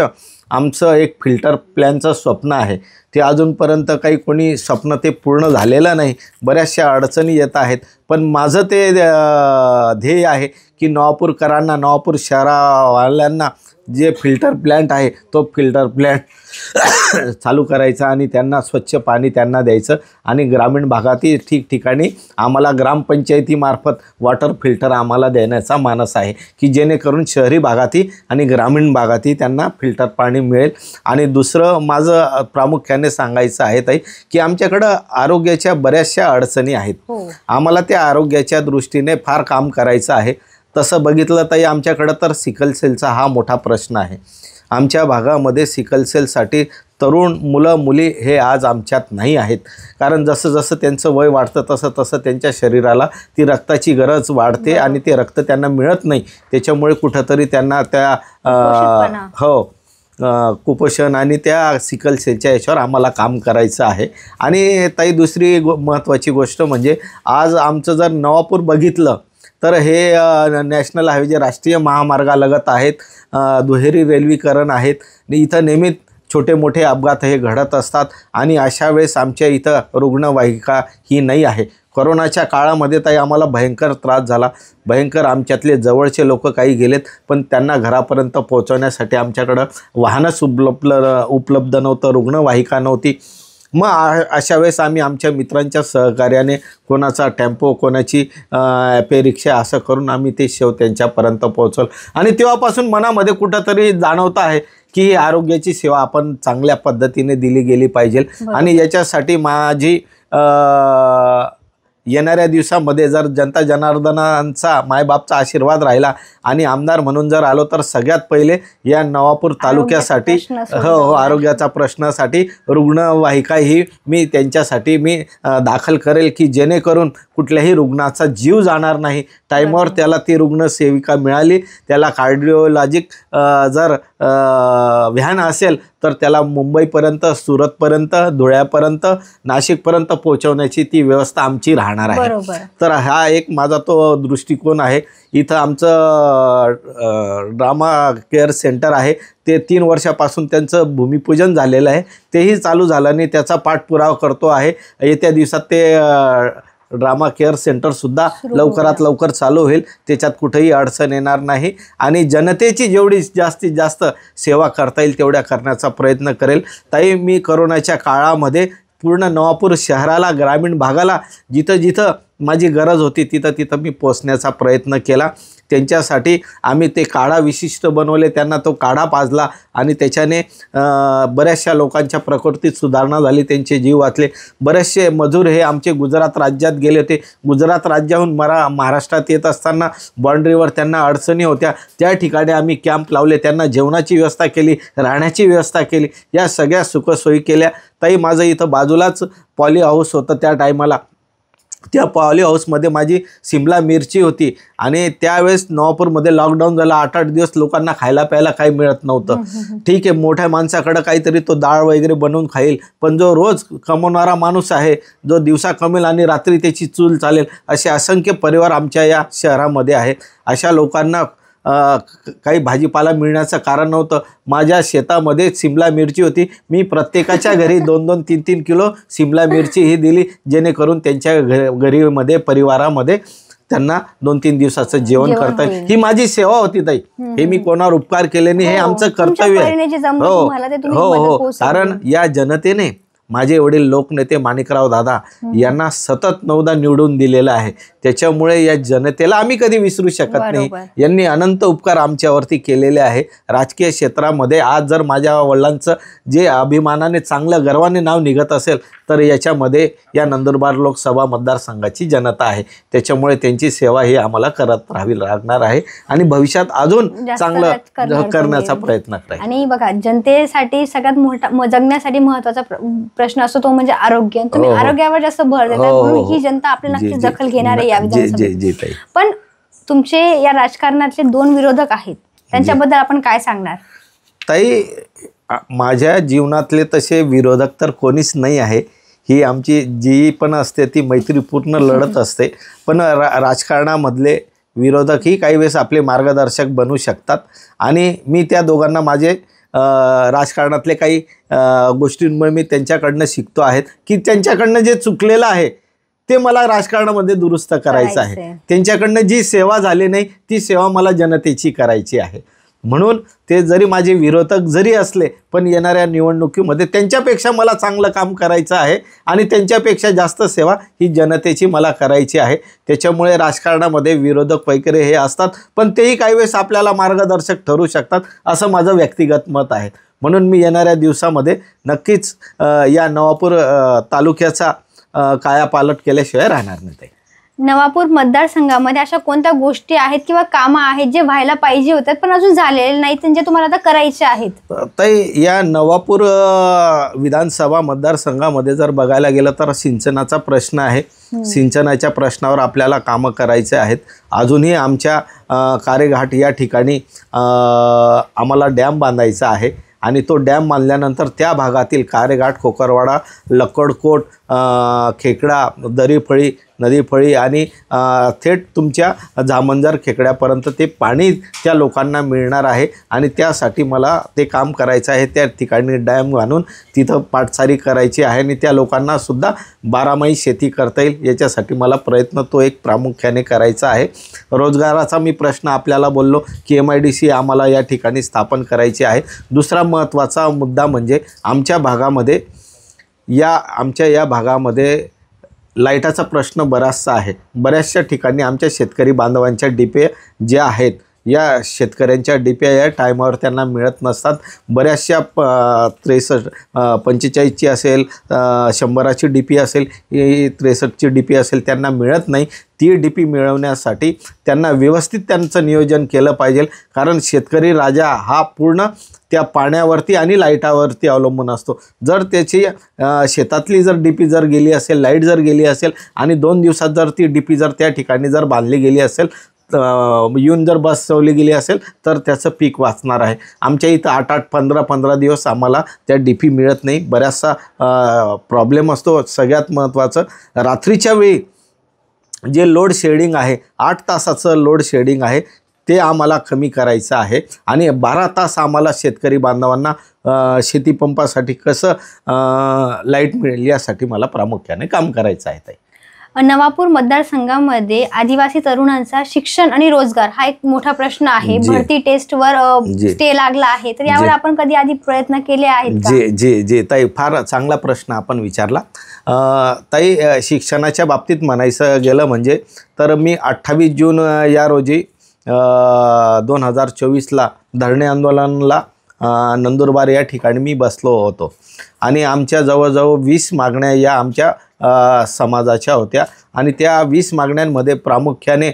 आमचं एक फिल्टर प्लॅनचं स्वप्न आहे, ते अजूनपर्यंत काही कोणी स्वप्न ते पूर्ण झालेलं नाही. बऱ्याचशा अडचणी येत आहेत, पण माझं ते ध्येय आहे की नवापूरकरांना, नवापूर शहरावाल्यांना जे फिल्टर प्लॅन्ट आहे तो फिल्टर प्लॅन्ट चालू करायचा आणि त्यांना स्वच्छ पाणी त्यांना द्यायचं आणि ग्रामीण भागातही ठिकठिकाणी आम्हाला ग्रामपंचायतीमार्फत वॉटर फिल्टर आम्हाला देण्याचा मानस आहे की जेणेकरून शहरी भागातही आणि ग्रामीण भागातही त्यांना फिल्टर पाणी मिळेल. आणि दुसरं माझं प्रामुख्याने सांगायचं आहे ताई की आमच्याकडं आरोग्याच्या बऱ्याचशा अडचणी आहेत. आम्हाला त्या आरोग्याच्या दृष्टीने फार काम करायचं आहे. तसं बघितलं ताई, आमच्याकडं तर सिकल सेलचा हा मोठा प्रश्न आहे. आमच्या भागामध्ये सिकल सेलसाठी तरुण मुलं मुली हे आज आमच्यात नाही आहेत, कारण जसं जसं त्यांचं वय वाढतं तसं तसं त्यांच्या शरीराला ती रक्ताची गरज वाढते आणि ते रक्त त्यांना मिळत नाही. त्याच्यामुळे कुठंतरी त्यांना त्या कुपोषण आणि त्या सिकल सेलच्या याच्यावर आम्हाला काम करायचं आहे. आणि ताई, दुसरी महत्त्वाची गोष्ट म्हणजे आज आमचं जर नवापूर बघितलं तर हे नॅशनल हायवे जे राष्ट्रीय महामार्गालगत आहेत, दुहेरी रेल्वेकरण आहेत, इथं नेहमीच छोटे मोठे अपघात हे घडत असतात आणि अशा वेळेस आमच्या इथं रुग्णवाहिका ही नाही आहे. कोरोनाच्या काळामध्ये ताई आम्हाला भयंकर त्रास झाला, भयंकर. आमच्यातले जवळचे लोक काही गेलेत, पण त्यांना घरापर्यंत पोहोचवण्यासाठी आमच्याकडं वाहनच उपलब्ध नव्हतं, रुग्णवाहिका नव्हती. मग अशा वेळेस आम्ही आमच्या मित्रांच्या सहकार्याने कोणाचा टेम्पो, कोणाची पे रिक्षा असं करून आम्ही ते शेव त्यांच्यापर्यंत पोहोचवलं आणि तेव्हापासून मनामध्ये कुठंतरी जाणवतं आहे की आरोग्याची सेवा आपण चांगल्या पद्धतीने दिली गेली पाहिजे. आणि याच्यासाठी माझी येणाऱ्या दिवसामध्ये जर जनता जनार्दनांचा मायबापचा आशीर्वाद राहिला आणि आमदार म्हणून जर आलो तर सगळ्यात पहिले या नवापूर तालुक्यासाठी आरोग्याचा प्रश्नासाठी रुग्णवाहिका ही मी त्यांच्यासाठी मी दाखल करेल की जेणेकरून कुठल्याही रुग्णाचा जीव जाणार नाही. टाईमवर त्याला ती रुग्णसेविका मिळाली, त्याला कार्डिओलॉजिक जर व्हॅन असेल तर त्याला मुंबईपर्यंत, सुरतपर्यंत, धुळ्यापर्यंत, नाशिकपर्यंत पोहोचवण्याची ती व्यवस्था आमची राहणार आहे. बरोबर. तर हा एक माझा तो दृष्टिकोन आहे. इथं आमचं ड्रामा केअर सेंटर आहे, ते 3 वर्षापासून त्यांचं भूमिपूजन झालेलं आहे. तेही चालू झालं नाही, त्याचा पाठपुरावा करतो आहे. येत्या दिवसात ते ड्रामा केअर सेंटरसुद्धा लवकरात लवकर चालू होईल. त्याच्यात कुठेही अडचण येणार नाही आणि जनतेची जेवढी जास्तीत जास्त सेवा करता येईल तेवढ्या करण्याचा प्रयत्न करेल. ताई, मी करोनाच्या काळामध्ये पूर्ण नवापूर शहराला, ग्रामीण भागाला जिथं जिथं माझी गरज होती तिथं मी पोचण्याचा प्रयत्न केला. त्यांच्यासाठी आम्ही ते काढा विशिष्ट बनवले, त्यांना तो काढा पाजला आणि त्याच्याने बऱ्याचशा लोकांच्या प्रकृतीत सुधारणा झाली, त्यांचे जीव वाचले. बरेचसे मजूर हे आमचे गुजरात राज्यात गेले होते. गुजरात राज्याहून महाराष्ट्रात येत असताना बाँड्रीवर त्यांना अडचणी होत्या, त्या ठिकाणी आम्ही कॅम्प लावले, त्यांना जेवणाची व्यवस्था केली, राहण्याची व्यवस्था केली, या सगळ्या सुखसोयी केल्या. ताई, माझं इथं बाजूलाच पॉली हाऊस होतं त्या टायमाला. त्या पॉली हाऊसमध्ये माझी सिमला मिरची होती आणि त्यावेळेस नवापूरमध्ये लॉकडाऊन झाला. 8-8 दिवस लोकांना खायला प्यायला काही मिळत नव्हतं. ठीक आहे, मोठ्या माणसाकडं काहीतरी तो डाळ वगैरे बनवून खाईल, पण जो रोज कमवणारा माणूस आहे, जो दिवसा कमेल आणि रात्री त्याची चूल चालेल, असे असंख्य परिवार आमच्या या शहरामध्ये आहेत. अशा लोकांना काही भाजीपाला मिळण्याचं कारण नव्हतं. माझ्या शेतामध्ये सिमला मिरची होती. मी प्रत्येकाच्या घरी 2-2, 3-3 किलो सिमला मिरची ही दिली, जेणेकरून त्यांच्या घरीमध्ये, परिवारामध्ये त्यांना 2-3 दिवसाचं जेवण करता येईल. ही माझी सेवा होती ताई. हे मी कोणावर उपकार केले नाही, हे आमचं कर्तव्य आहे. हो, कारण या जनतेने माझे वडील लोकनेते माणिकराव दादा यांना सतत 9दा निवडून दिलेलं आहे. त्याच्यामुळे या जनतेला आम्ही कधी विसरू शकत नाही. यांनी अनंत उपकार आमच्यावरती केलेले आहे. राजकीय क्षेत्रामध्ये आज जर माझ्या वडिलांचं जे अभिमानाने, चांगलं गर्वाने नाव निघत असेल तर याच्यामध्ये या नंदुरबार लोकसभा मतदारसंघाची जनता आहे. त्याच्यामुळे त्यांची सेवा ही आम्हाला करत राहावी लागणार आहे आणि भविष्यात अजून चांगलं करण्याचा प्रयत्न करायचा. आणि बघा, जनतेसाठी सगळ्यात मोठा, जगण्यासाठी महत्त्वाचा प्रश्न असतो तो म्हणजे आरोग्य. तुम्ही आरोग्यावर जास्त भर देता, म्हणून ही जनता आपल्या नक्कीच दखल घेणार आहे या विधानसभेत. पण तुमचे या राजकारणातले 2 विरोधक आहेत, त्यांच्याबद्दल आपण काय सांगणार? ताई, माझ्या जीवनातले तसे विरोधक तर कोणीच नाही आहे. ही आमची जी पण असते ती मैत्रीपूर्ण लढत असते. पण राजकारणामधले विरोधकही काही वेळेस आपले मार्गदर्शक बनू शकतात आणि मी त्या दोघांना माझे राजकारणातले काही गोष्टींमुळे मी त्यांच्याकडनं शिकतो आहेत की त्यांच्याकडनं जे चुकलेलं आहे ते मला राजकारणामध्ये दुरुस्त करायचं आहे. त्यांच्याकडनं जी सेवा झाली नाही ती सेवा मला जनतेची करायची आहे. म्हणून ते जरी माझे विरोधक जरी असले पण येणाऱ्या निवडणुकीमध्ये त्यांच्यापेक्षा मला चांगलं काम करायचं आहे आणि त्यांच्यापेक्षा जास्त सेवा ही जनतेची मला करायची आहे. त्याच्यामुळे राजकारणामध्ये विरोधक वगैरे हे असतात, पण तेही काही वेळेस आपल्याला मार्गदर्शक ठरू शकतात, असं माझं व्यक्तिगत मत आहे. म्हणून मी येणाऱ्या दिवसामध्ये नक्कीच या नवापूर तालुक्याचा कायापालट केल्याशिवाय राहणार नाही. नवापूर मतदारसंघामध्ये अशा कोणत्या गोष्टी आहेत किंवा कामं आहेत जे व्हायला पाहिजे होतात पण अजून झालेले नाहीत, म्हणजे तुम्हाला आता करायचे आहेत? ताई, या नवापूर विधानसभा मतदारसंघामध्ये जर बघायला गेलं तर सिंचनाचा प्रश्न आहे. सिंचनाच्या प्रश्नावर आपल्याला कामं करायचे आहेत. अजूनही आमच्या कारेघाट या ठिकाणी आम्हाला डॅम बांधायचा आहे आणि तो डॅम बांधल्यानंतर त्या भागातील कारेघाट, कोकरवाडा, लक्कडकोट, खेकडा, दरीफळी, नदीफळी आणि थेट तुमच्या जामंजर खेकड्यापर्यंत ते पाणी त्या लोकांना मिळणार आहे आणि त्यासाठी मला ते काम करायचं आहे. त्या ठिकाणी डॅम बांधून तिथं पाटसारी करायची आहे आणि त्या लोकांनासुद्धा 12माही शेती करता येईल याच्यासाठी मला प्रयत्न तो एक प्रामुख्याने करायचा आहे. रोजगाराचा मी प्रश्न आपल्याला बोललो की MIDC आम्हाला या ठिकाणी स्थापन करायची आहे. दुसरा महत्त्वाचा मुद्दा म्हणजे आमच्या भागामध्ये लाईटाचा प्रश्न बराचसा आहे. बऱ्याचशा ठिकाणी आमच्या शेतकरी बांधवांच्या डिपे ज्या आहेत, या शेतकऱ्यांच्या डिप्या या टायमावर त्यांना मिळत नसतात. बऱ्याचशा 63, 45ची असेल, 100ची DP असेल, 63ची DP असेल, त्यांना मिळत नाही. ती DP मिळवण्यासाठी त्यांना व्यवस्थित त्यांचं नियोजन केलं पाहिजे, कारण शेतकरी राजा हा पूर्ण त्या पाण्यावरती आणि लाईटावरती अवलंबून असतो. जर त्याची शेतातली जर DP जर गेली असेल, लाईट जर गेली असेल आणि 2 दिवसात जर ती DP जर त्या ठिकाणी जर बांधली गेली असेल येऊन जर बसवली गेली असेल तर त्याचं पीक वाचणार आहे. आमच्या इथं 8-8, 15-15 दिवस आम्हाला त्या DP मिळत नाही. बऱ्याचसा प्रॉब्लेम असतो. सगळ्यात महत्त्वाचं रात्रीच्या वेळी जे लोड शेडिंग आहे, 8 तासाचं लोड शेडिंग आहे, ते आम्हाला कमी करायचं आहे. आणि 12 तास आम्हाला शेतकरी बांधवांना शेतीपंपासाठी कसं लाईट मिळेल यासाठी मला प्रामुख्याने काम करायचं आहे. ताई, नवापूर मतदारसंघामध्ये आदिवासी तरुणांचा शिक्षण आणि रोजगार हा एक मोठा प्रश्न आहे. भरती टेस्टवर स्टे लागला आहे, तर यावर आपण कधी आधी प्रयत्न केले आहेत का? जे ताई, फार चांगला प्रश्न आपण विचारला. ताई, शिक्षणाच्या बाबतीत म्हणायचं गेलं म्हणजे तर मी 28 जून या रोजी 2024ला धरणे आंदोलनाला नंदुरबार या ठिकाणी मी बसलो होतो आणि आमच्या जवळजवळ 20 मागण्या या आमच्या समाजाच्या होत्या आणि त्या 20 मागण्यांमध्ये प्रामुख्याने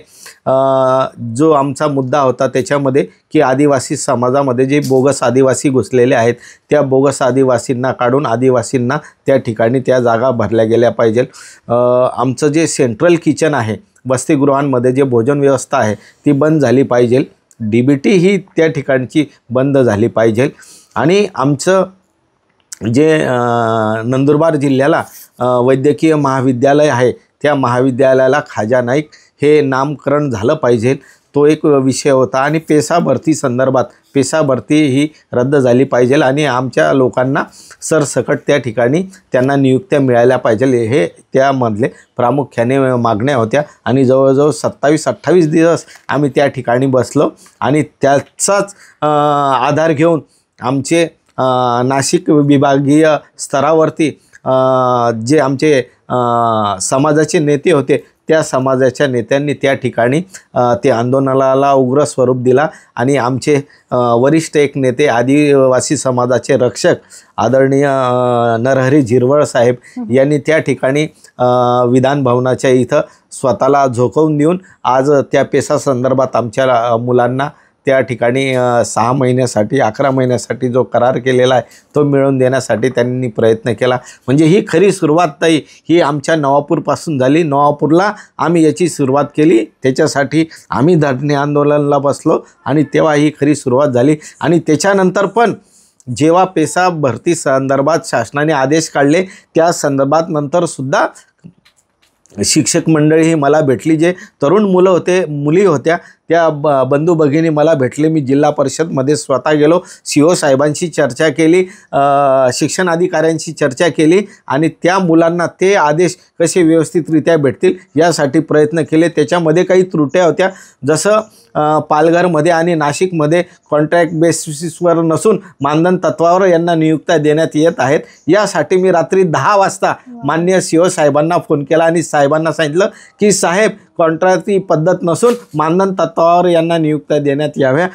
जो आमचा मुद्दा होता त्याच्यामध्ये की आदिवासी समाजामध्ये जे बोगस आदिवासी घुसलेले आहेत त्या बोगस आदिवासींना काढून आदिवासींना त्या ठिकाणी त्या जागा भरल्या गेल्या पाहिजे. आमचं जे सेंट्रल किचन आहे, वसतिगृहांमध्ये जे भोजन व्यवस्था आहे ती बंद झाली पाहिजे. DBT ही त्या ठिकाणची बंद झाली पाहिजे. आणि आमचं जे नंदुरबार जिल्ह्याला वैद्यकीय महाविद्यालय आहे त्या महाविद्यालयाला खाजा नाईक हे नामकरण झालं पाहिजे, तो एक विषय होता. आणि पेसा भरती संदर्भात पेसा भरती ही रद्द झाली पाहिजे आणि आमच्या लोकांना सरसकट त्या ठिकाणी त्यांना नियुक्त्या मिळाल्या पाहिजे, हे त्यामधले प्रामुख्याने मागण्या होत्या. आणि जवळजवळ 27-28 दिवस आम्ही त्या ठिकाणी बसलो आणि त्याचाच आधार घेऊन आमचे नाशिक विभागीय स्तरावरती जे आमचे समाजाचे नेते होते त्या समाजाच्या नेत्यांनी त्या ठिकाणी ते आंदोलनाला उग्र स्वरूप दिला आणि आमचे वरिष्ठ एक नेते आदिवासी समाजाचे रक्षक आदरणीय नरहरी झिरवळ साहेब यांनी त्या ठिकाणी विधान भवनाच्या इथं स्वतःला झोकवून देऊन आज त्या पेसा संदर्भात आमच्या मुलांना त्या ठिकाणी 6 महिन्यासाठी 11 महिन्यासाठी जो करार केलेला आहे तो मिळवून देण्यासाठी त्यांनी प्रयत्न केला. म्हणजे ही खरी सुरुवात ताई ही आमच्या नवापूरपासून झाली. नवापूरला आम्ही याची सुरुवात केली, त्याच्यासाठी आम्ही धरणे आंदोलनाला बसलो आणि तेव्हा ही खरी सुरुवात झाली. आणि त्याच्यानंतर पण जेव्हा पेसा भरती संदर्भात शासनाने आदेश काढले त्या संदर्भात नंतरसुद्धा शिक्षक मंडळी ही मला भेटली, जे तरुण मुलं होते मुली होत्या त्या बंधू भगिनी मला भेटले. मी जिल्हा परिषदमध्ये स्वतः गेलो, CO साहेबांशी चर्चा केली, शिक्षण अधिकाऱ्यांशी चर्चा केली आणि त्या मुलांना ते आदेश कसे व्यवस्थितरित्या भेटतील यासाठी प्रयत्न केले. त्याच्यामध्ये काही त्रुट्या होत्या, जसं पालघरमध्ये आणि नाशिकमध्ये कॉन्ट्रॅक्ट बेसिसवर नसून मानधन तत्वावर यांना नियुक्त्या देण्यात येत आहेत. यासाठी मी रात्री 10 वाजता माननीय CO साहेबांना फोन केला आणि साहेबांना सांगितलं की साहेब कॉन्ट्रॅक्टची पद्धत नसून मानधन तत्वावर यांना नियुक्त्या देण्यात याव्या,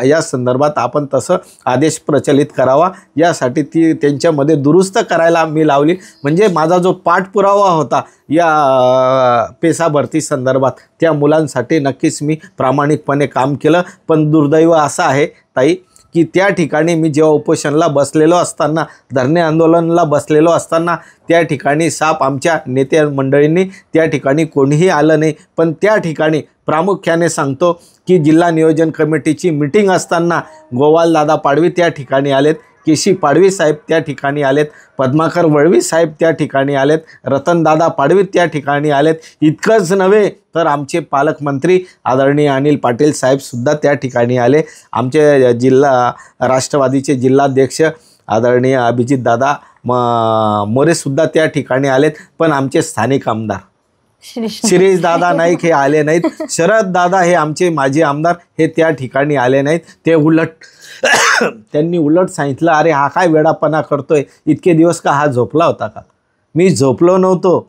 या संदर्भात आपण तसं आदेश प्रचलित करावा यासाठी ती त्यांच्यामध्ये दुरुस्त करायला मी लावली. म्हणजे माझा जो पाठपुरावा होता या पेसा भरती संदर्भात त्या मुलांसाठी नक्कीच मी प्रामाणिकपणे काम केलं. पण दुर्दैव असं आहे ताई की त्या ठिकाणी मी जेव्हा उपोषणाला बसलेलो असताना धरणे आंदोलनाला बसलेलो असताना त्या ठिकाणी साप आमच्या नेते मंडळींनी त्या ठिकाणी कोणीही आलं नाही. पण त्या ठिकाणी प्रामुख्याने सांगतो की जिल्हा नियोजन कमिटीची मीटिंग असताना गोवालदादा पाडवी त्या ठिकाणी आलेत, केशी पाडवी साहेब त्या ठिकाणी आलेत, पद्माकर वळवी साहेब त्या ठिकाणी आलेत, रतनदादा पाडवी त्या ठिकाणी आलेत. इतकंच नव्हे तर आमचे पालकमंत्री आदरणीय अनिल पाटील साहेबसुद्धा त्या ठिकाणी आले. आमचे जिल्हा राष्ट्रवादीचे जिल्हाध्यक्ष आदरणीय अभिजितदादा मोरेसुद्धा त्या ठिकाणी आलेत. पण आमचे स्थानिक आमदार शिरीष दादा नाईक हे आले नाहीत. शरद दादा हे आमचे माजी आमदार हे त्या ठिकाणी आले नाहीत. ते त्यांनी उलट सांगितलं, अरे हा काय वेडापणा करतोय, इतके दिवस का हा झोपला होता का? मी झोपलो नव्हतो,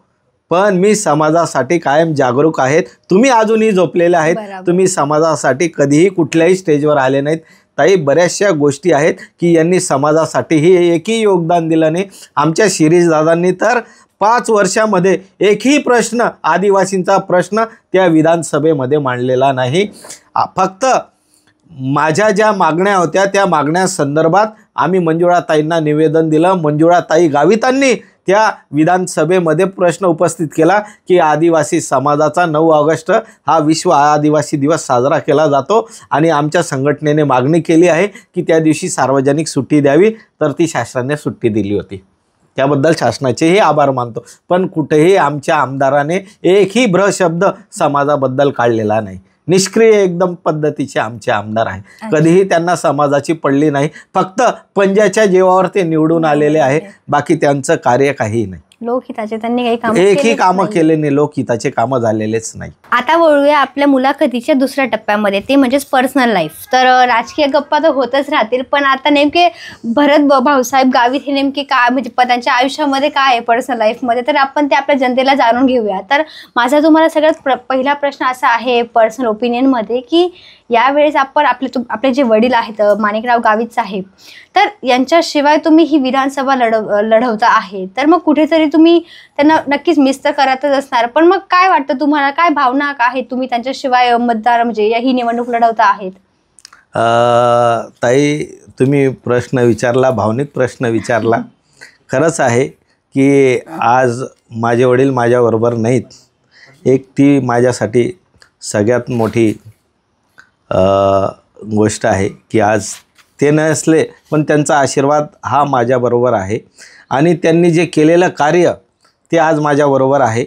पण मी समाजासाठी कायम जागरूक आहेत. तुम्ही अजूनही झोपलेले आहेत. तुम्ही समाजासाठी कधीही कुठल्याही स्टेजवर आले नाहीत. ताई बऱ्याचशा गोष्टी आहेत की यांनी समाजासाठीही एकही योगदान दिलं नाही. आमच्या शिरीष दादांनी तर 5 वर्षामध्ये एकही प्रश्न आदिवासींचा प्रश्न त्या विधानसभेमध्ये मांडलेला नाही. फक्त माझ्या ज्या मागण्या होत्या त्या मागण्या संदर्भात आम्ही मंजुळाताईंना निवेदन दिलं. मंजुळाताई गावितांनी त्या विधानसभेमध्ये प्रश्न उपस्थित केला की आदिवासी समाजाचा 9 ऑगस्ट हा विश्व आदिवासी दिवस साजरा केला जातो आणि आमच्या संघटनेने मागणी केली आहे की त्या दिवशी सार्वजनिक सुट्टी द्यावी, तर ती शासनाने सुट्टी दिली होती. त्याबद्दल शासनाचेही आभार मानतो. पण कुठेही आमच्या आमदाराने एकही शब्द समाजाबद्दल काढलेला नाही. निष्क्रिय एकदम पद्धतीचे आमचे आमदार आहे. कधीही त्यांना समाजाची पडली नाही. फक्त पंजाच्या जीवावर ते निवडून आलेले आहे. बाकी त्यांचं कार्य काही नाही. लोकहिताचे त्यांनी काही काम एकही कामं केले नाही. लोकहिताचे कामं झालेलेच नाही. आता वळूया आपल्या मुलाखतीच्या दुसऱ्या टप्प्यामध्ये, ते म्हणजेच पर्सनल लाईफ. तर राजकीय गप्पा तर होतच राहतील, पण आता नेमके भरत भाऊसाहेब गावित हे नेमके काय, म्हणजे त्यांच्या आयुष्यामध्ये काय आहे पर्सनल लाईफमध्ये, तर आपण ते आपल्या जनतेला जाणून घेऊया. तर माझा तुम्हाला सगळ्यात पहिला प्रश्न असा आहे पर्सनल ओपिनियनमध्ये, की यावेळेस आपण आपले जे वडील आहेत माणिकराव गावित साहेब, तर यांच्याशिवाय तुम्ही ही विधानसभा लढवता आहे, तर मग कुठेतरी तुम्ही त्यांना नक्कीच मिस तर करतच असणार. पण मग काय वाटतं तुम्हाला, काय भावना आहे, तुम्ही त्यांच्याशिवाय मतदार म्हणजे ही निवडणूक लढवता आहेत? ताई, तुम्ही प्रश्न विचारला, भावनिक प्रश्न विचारला. खरंच आहे की आज माझे वडील माझ्याबरोबर नाहीत. एक ती माझ्यासाठी सगळ्यात मोठी गोष्ट आहे की आज ते नसले पण त्यांचा आशीर्वाद हा माझ्याबरोबर आहे आणि त्यांनी जे केलेलं कार्य ते आज माझ्याबरोबर आहे.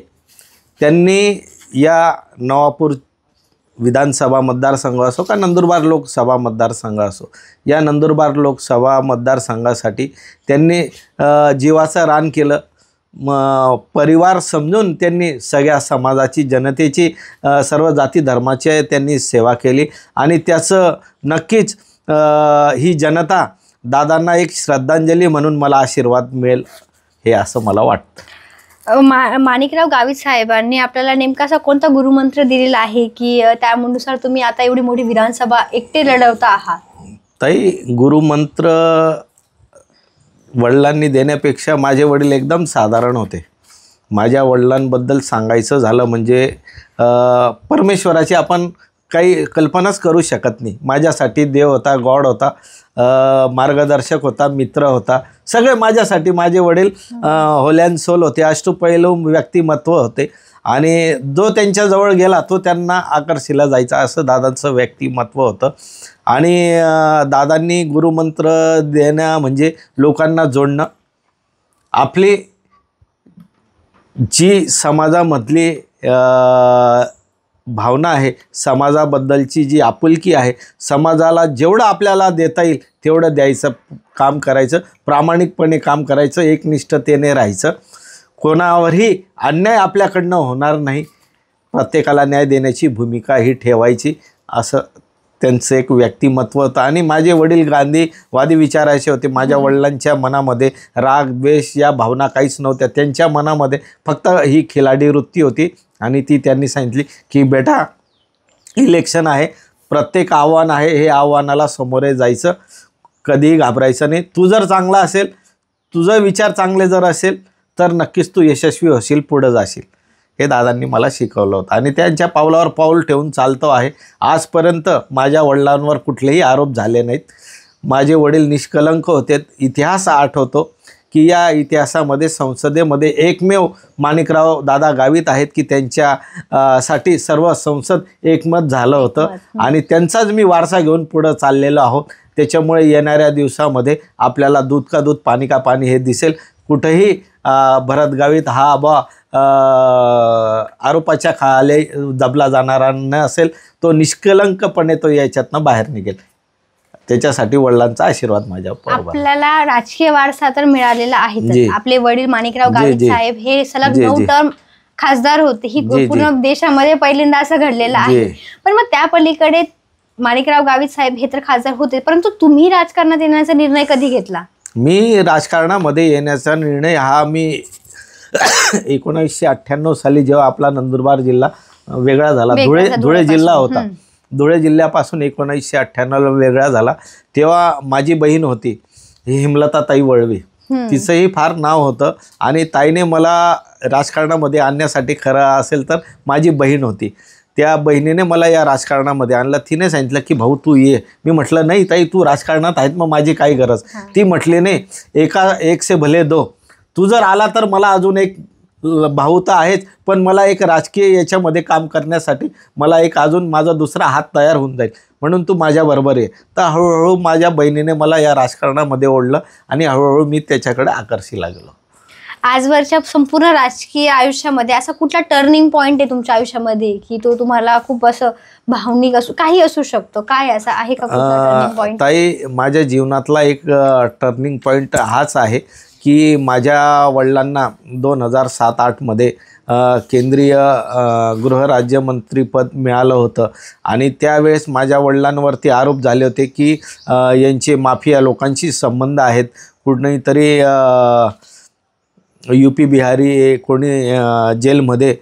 त्यांनी या नवापूर विधानसभा मतदारसंघ असो का नंदुरबार लोकसभा मतदारसंघ असो, या नंदुरबार लोकसभा मतदारसंघासाठी त्यांनी जीवाचं रान केलं. परिवार समजून त्यांनी सगळ्या समाजाची, जनतेची, सर्व जाती धर्माची त्यांनी सेवा केली आणि त्याचं नक्कीच ही जनता दादांना एक श्रद्धांजली म्हणून मला आशीर्वाद मिळेल हे असं मला वाटतं. माणिकराव गावित साहेबांनी आपल्याला नेमका असा कोणता गुरुमंत्र दिलेला आहे की त्यानुसार तुम्ही आता एवढी मोठी विधानसभा एकटे लढवता आहात? ताई, गुरुमंत्र वडिलांनी देण्यापेक्षा माझे वडील एकदम साधारण होते. माझ्या वडिलांबद्दल सांगायचं झालं म्हणजे परमेश्वराची आपण काही कल्पनाच करू शकत नाही. माझ्यासाठी देव होता, गॉड होता, मार्गदर्शक होता, मित्र होता, सगळे माझ्यासाठी. माझे वडील होल अँड सोल होते, अष्टपैलू व्यक्तिमत्व होते आणि जो त्यांच्याजवळ गेला तो त्यांना आकर्षिला जायचा, असं दादांचं व्यक्तिमत्व होतं. आणि दादांनी गुरुमंत्र देणं म्हणजे लोकांना जोडणं. आपली जी समाजामधली भावना आहे, समाजाबद्दलची जी आपुलकी आहे, समाजाला जेवढं आपल्याला देता येईल तेवढं द्यायचं, काम करायचं, प्रामाणिकपणे काम करायचं, एकनिष्ठतेने राहायचं. कोणावरही अन्याय आपल्याकडनं होणार नाही, प्रत्येकाला न्याय देण्याची भूमिका ही ठेवायची, असं त्यांचं एक व्यक्तिमत्व होतं. आणि माझे वडील गांधीवादी विचारायचे होते. माझ्या वडिलांच्या मनामध्ये राग द्वेष या भावना काहीच नव्हत्या. त्यांच्या मनामध्ये फक्त ही खिलाडी वृत्ती होती आणि ती त्यांनी सांगितली की बेटा, इलेक्शन आहे, प्रत्येक आव्हान आहे, हे आव्हानाला सामोरे जायचं, कधीही घाबरायचं नाही. तू जर चांगला असेल, तुझं विचार चांगले जर असेल तर नक्कीच तू यशस्वी होशील, पुढं जाशील, हे दादांनी मला शिकवलं होतं आणि त्यांच्या पावलावर पाऊल ठेवून चालतो आहे. आजपर्यंत माझ्या वडिलांवर कुठलेही आरोप झाले नाहीत. माझे वडील निष्कलंक होते. इतिहास आठवतो की या इतिहासामध्ये संसदेमध्ये एकमेव माणिकराव दादा गावित आहेत की त्यांच्या साठी सर्व संसद एकमत झालं होतं आणि त्यांचाच मी वारसा घेऊन पुढं चाललेलो आहोत. त्याच्यामुळे येणाऱ्या दिवसामध्ये आपल्याला दूध का दूध, पाणी का पाणी हे दिसेल. कुठेही भरत गावित हा आरोपाच्या खाली दबला जाणारा नसेल. तो निष्कलंकपणे तो याच्यातनं बाहेर निघेल. त्याच्यासाठी वडिलांचा आशीर्वाद माझ्यावर. आपल्याला राजकीय वारसा तर मिळालेला आहे. आपले वडील माणिकराव गावित साहेब हे सलग 9 टर्म खासदार होते. ही पूर्ण देशामध्ये पहिल्यांदा असं घडलेलं आहे. पण मग त्या पलीकडे माणिकराव गावित साहेब हे तर खासदार होते, परंतु तुम्ही राजकारणात येण्याचा निर्णय कधी घेतला? मी राजकारणामध्ये येण्याचा निर्णय हा मी 1998 साली जेव्हा आपला नंदुरबार जिल्हा वेगळा झाला, धुळे जिल्हा होता, धुळे जिल्ह्यापासून 1998 वेगळा झाला, तेव्हा माझी बहीण होती हिमलताताई वळवे. तिचंही फार नाव होतं आणि ताईने मला राजकारणामध्ये आणण्यासाठी खरं असेल तर माझी बहीण होती. त्या बहिणीने मला या राजकारणामध्ये आणलं. तिने सांगितलं की भाऊ तू ये. मी म्हटलं नाही ताई, तू राजकारणात आहेत, मग माझी काही गरज. ती म्हटली नाही, एक से भले दो, तू जर आला तर मला अजून एक भाऊ तर आहेच, पण मला एक राजकीय याच्यामध्ये काम करण्यासाठी मला एक अजून माझा दुसरा हात तयार होऊन जाईल, म्हणून तू माझ्याबरोबर ये. तर हळूहळू माझ्या बहिणीने मला या राजकारणामध्ये ओढलं आणि हळूहळू मी त्याच्याकडे आकर्षी लागलो. आजवरच्या संपूर्ण राजकीय आयुष्यामध्ये असा कुठला टर्निंग पॉईंट आहे तुमच्या आयुष्यामध्ये की तो तुम्हाला खूप असं भावनिक काही असू शकतो, काय असं आहे का टर्निंग पॉईंट? ताई, माझ्या जीवनातला एक टर्निंग पॉईंट हाच आहे की माझ्या वडिलांना 2007-08 मध्ये केंद्रीय गृहराज्यमंत्रीपद मिळालं होतं आणि त्यावेळेस माझ्या वडिलांवरती आरोप झाले होते की यांचे माफिया लोकांशी संबंध आहेत. कुणीतरी UP बिहारी कोणी जेलमध्ये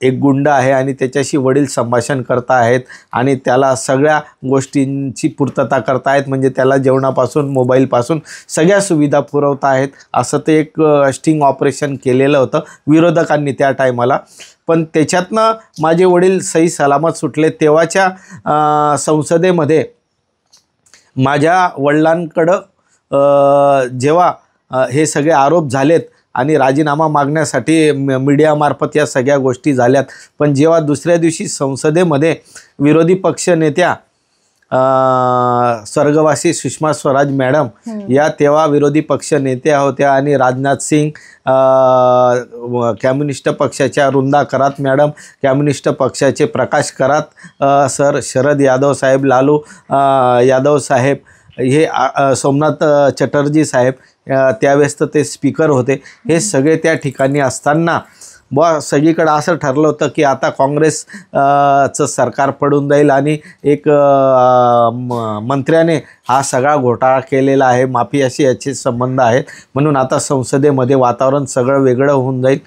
एक गुंड आहे आणि त्याच्याशी वडील संभाषण करता आहेत आणि त्याला सगळ्या गोष्टींची पूर्तता करता आहेत, म्हणजे त्याला जेवणापासून मोबाईलपासून सगळ्या सुविधा पुरवता आहेत. असं ते एक स्टिंग ऑपरेशन केलेलं होतं विरोधकांनी त्या टायमाला. पण त्याच्यातनं माझे वडील सही सलामत सुटले. तेव्हाच्या संसदेमध्ये माझ्या वडिलांकडं जेव्हा हे सगळे आरोप झालेत आणि राजीनामा मागण्यासाठी मीडियामार्फत या सगळ्या गोष्टी झाल्यात, पण जेव्हा दुसऱ्या दिवशी संसदेमध्ये विरोधी पक्षनेत्या स्वर्गवासी सुषमा स्वराज मॅडम या तेव्हा विरोधी पक्ष नेत्या होत्या आणि राजनाथ सिंग कम्युनिस्ट पक्षाच्या वृंदा करात मॅडम, कम्युनिस्ट पक्षाचे प्रकाश करात सर, शरद यादव साहेब, लालू यादव साहेब, हे सोमनाथ चटर्जी साहेब, त्यावेळेस तर ते स्पीकर होते. हे सगळे त्या ठिकाणी असताना सगळीकडं असं ठरलं होतं की आता काँग्रेसचं सरकार पडून जाईल आणि एक मंत्र्याने हा सगळा घोटाळा केलेला आहे, माफियाशी याचे संबंध आहेत, म्हणून आता संसदेमध्ये वातावरण सगळं वेगळं होऊन जाईल.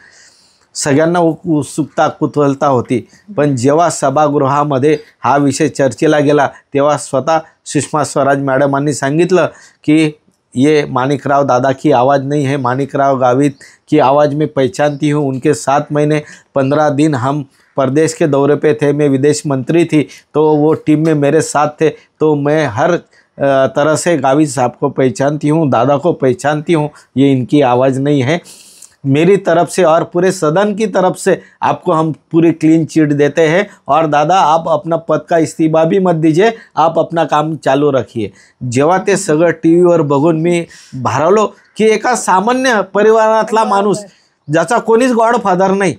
सगळ्यांना उत्सुकता कुतूहलता होती. पण जेव्हा सभागृहामध्ये हा विषय चर्चेला गेला तेव्हा स्वतः सुषमा स्वराज मॅडमांनी सांगितलं की ये माणिकराव दादा की आवाज़ नहीं है, माणिकराव गावित की आवाज़ में पहचानती हूँ. उनके 7 महीने 15 दिन हम प्रदेश के दौरे पे थे, मैं विदेश मंत्री थी तो वो टीम में मेरे साथ थे, तो मैं हर तरह से गावित साहब को पहचानती हूँ, दादा को पहचानती हूँ. ये इनकी आवाज़ नहीं है. मेरी तरफ से और पूरे सदन की तरफ से आपको हम पूरी क्लीन चिट देते हैं और दादा आप अपना पद का इस्तीफा भी मत दीजिए, आप अपना काम चालू रखिए. जेव्हा ते सगळं टीव्हीवर बघून मी भारावलो की एका सामान्य परिवारातला माणूस ज्याचा कोणीच गॉडफादर नाही,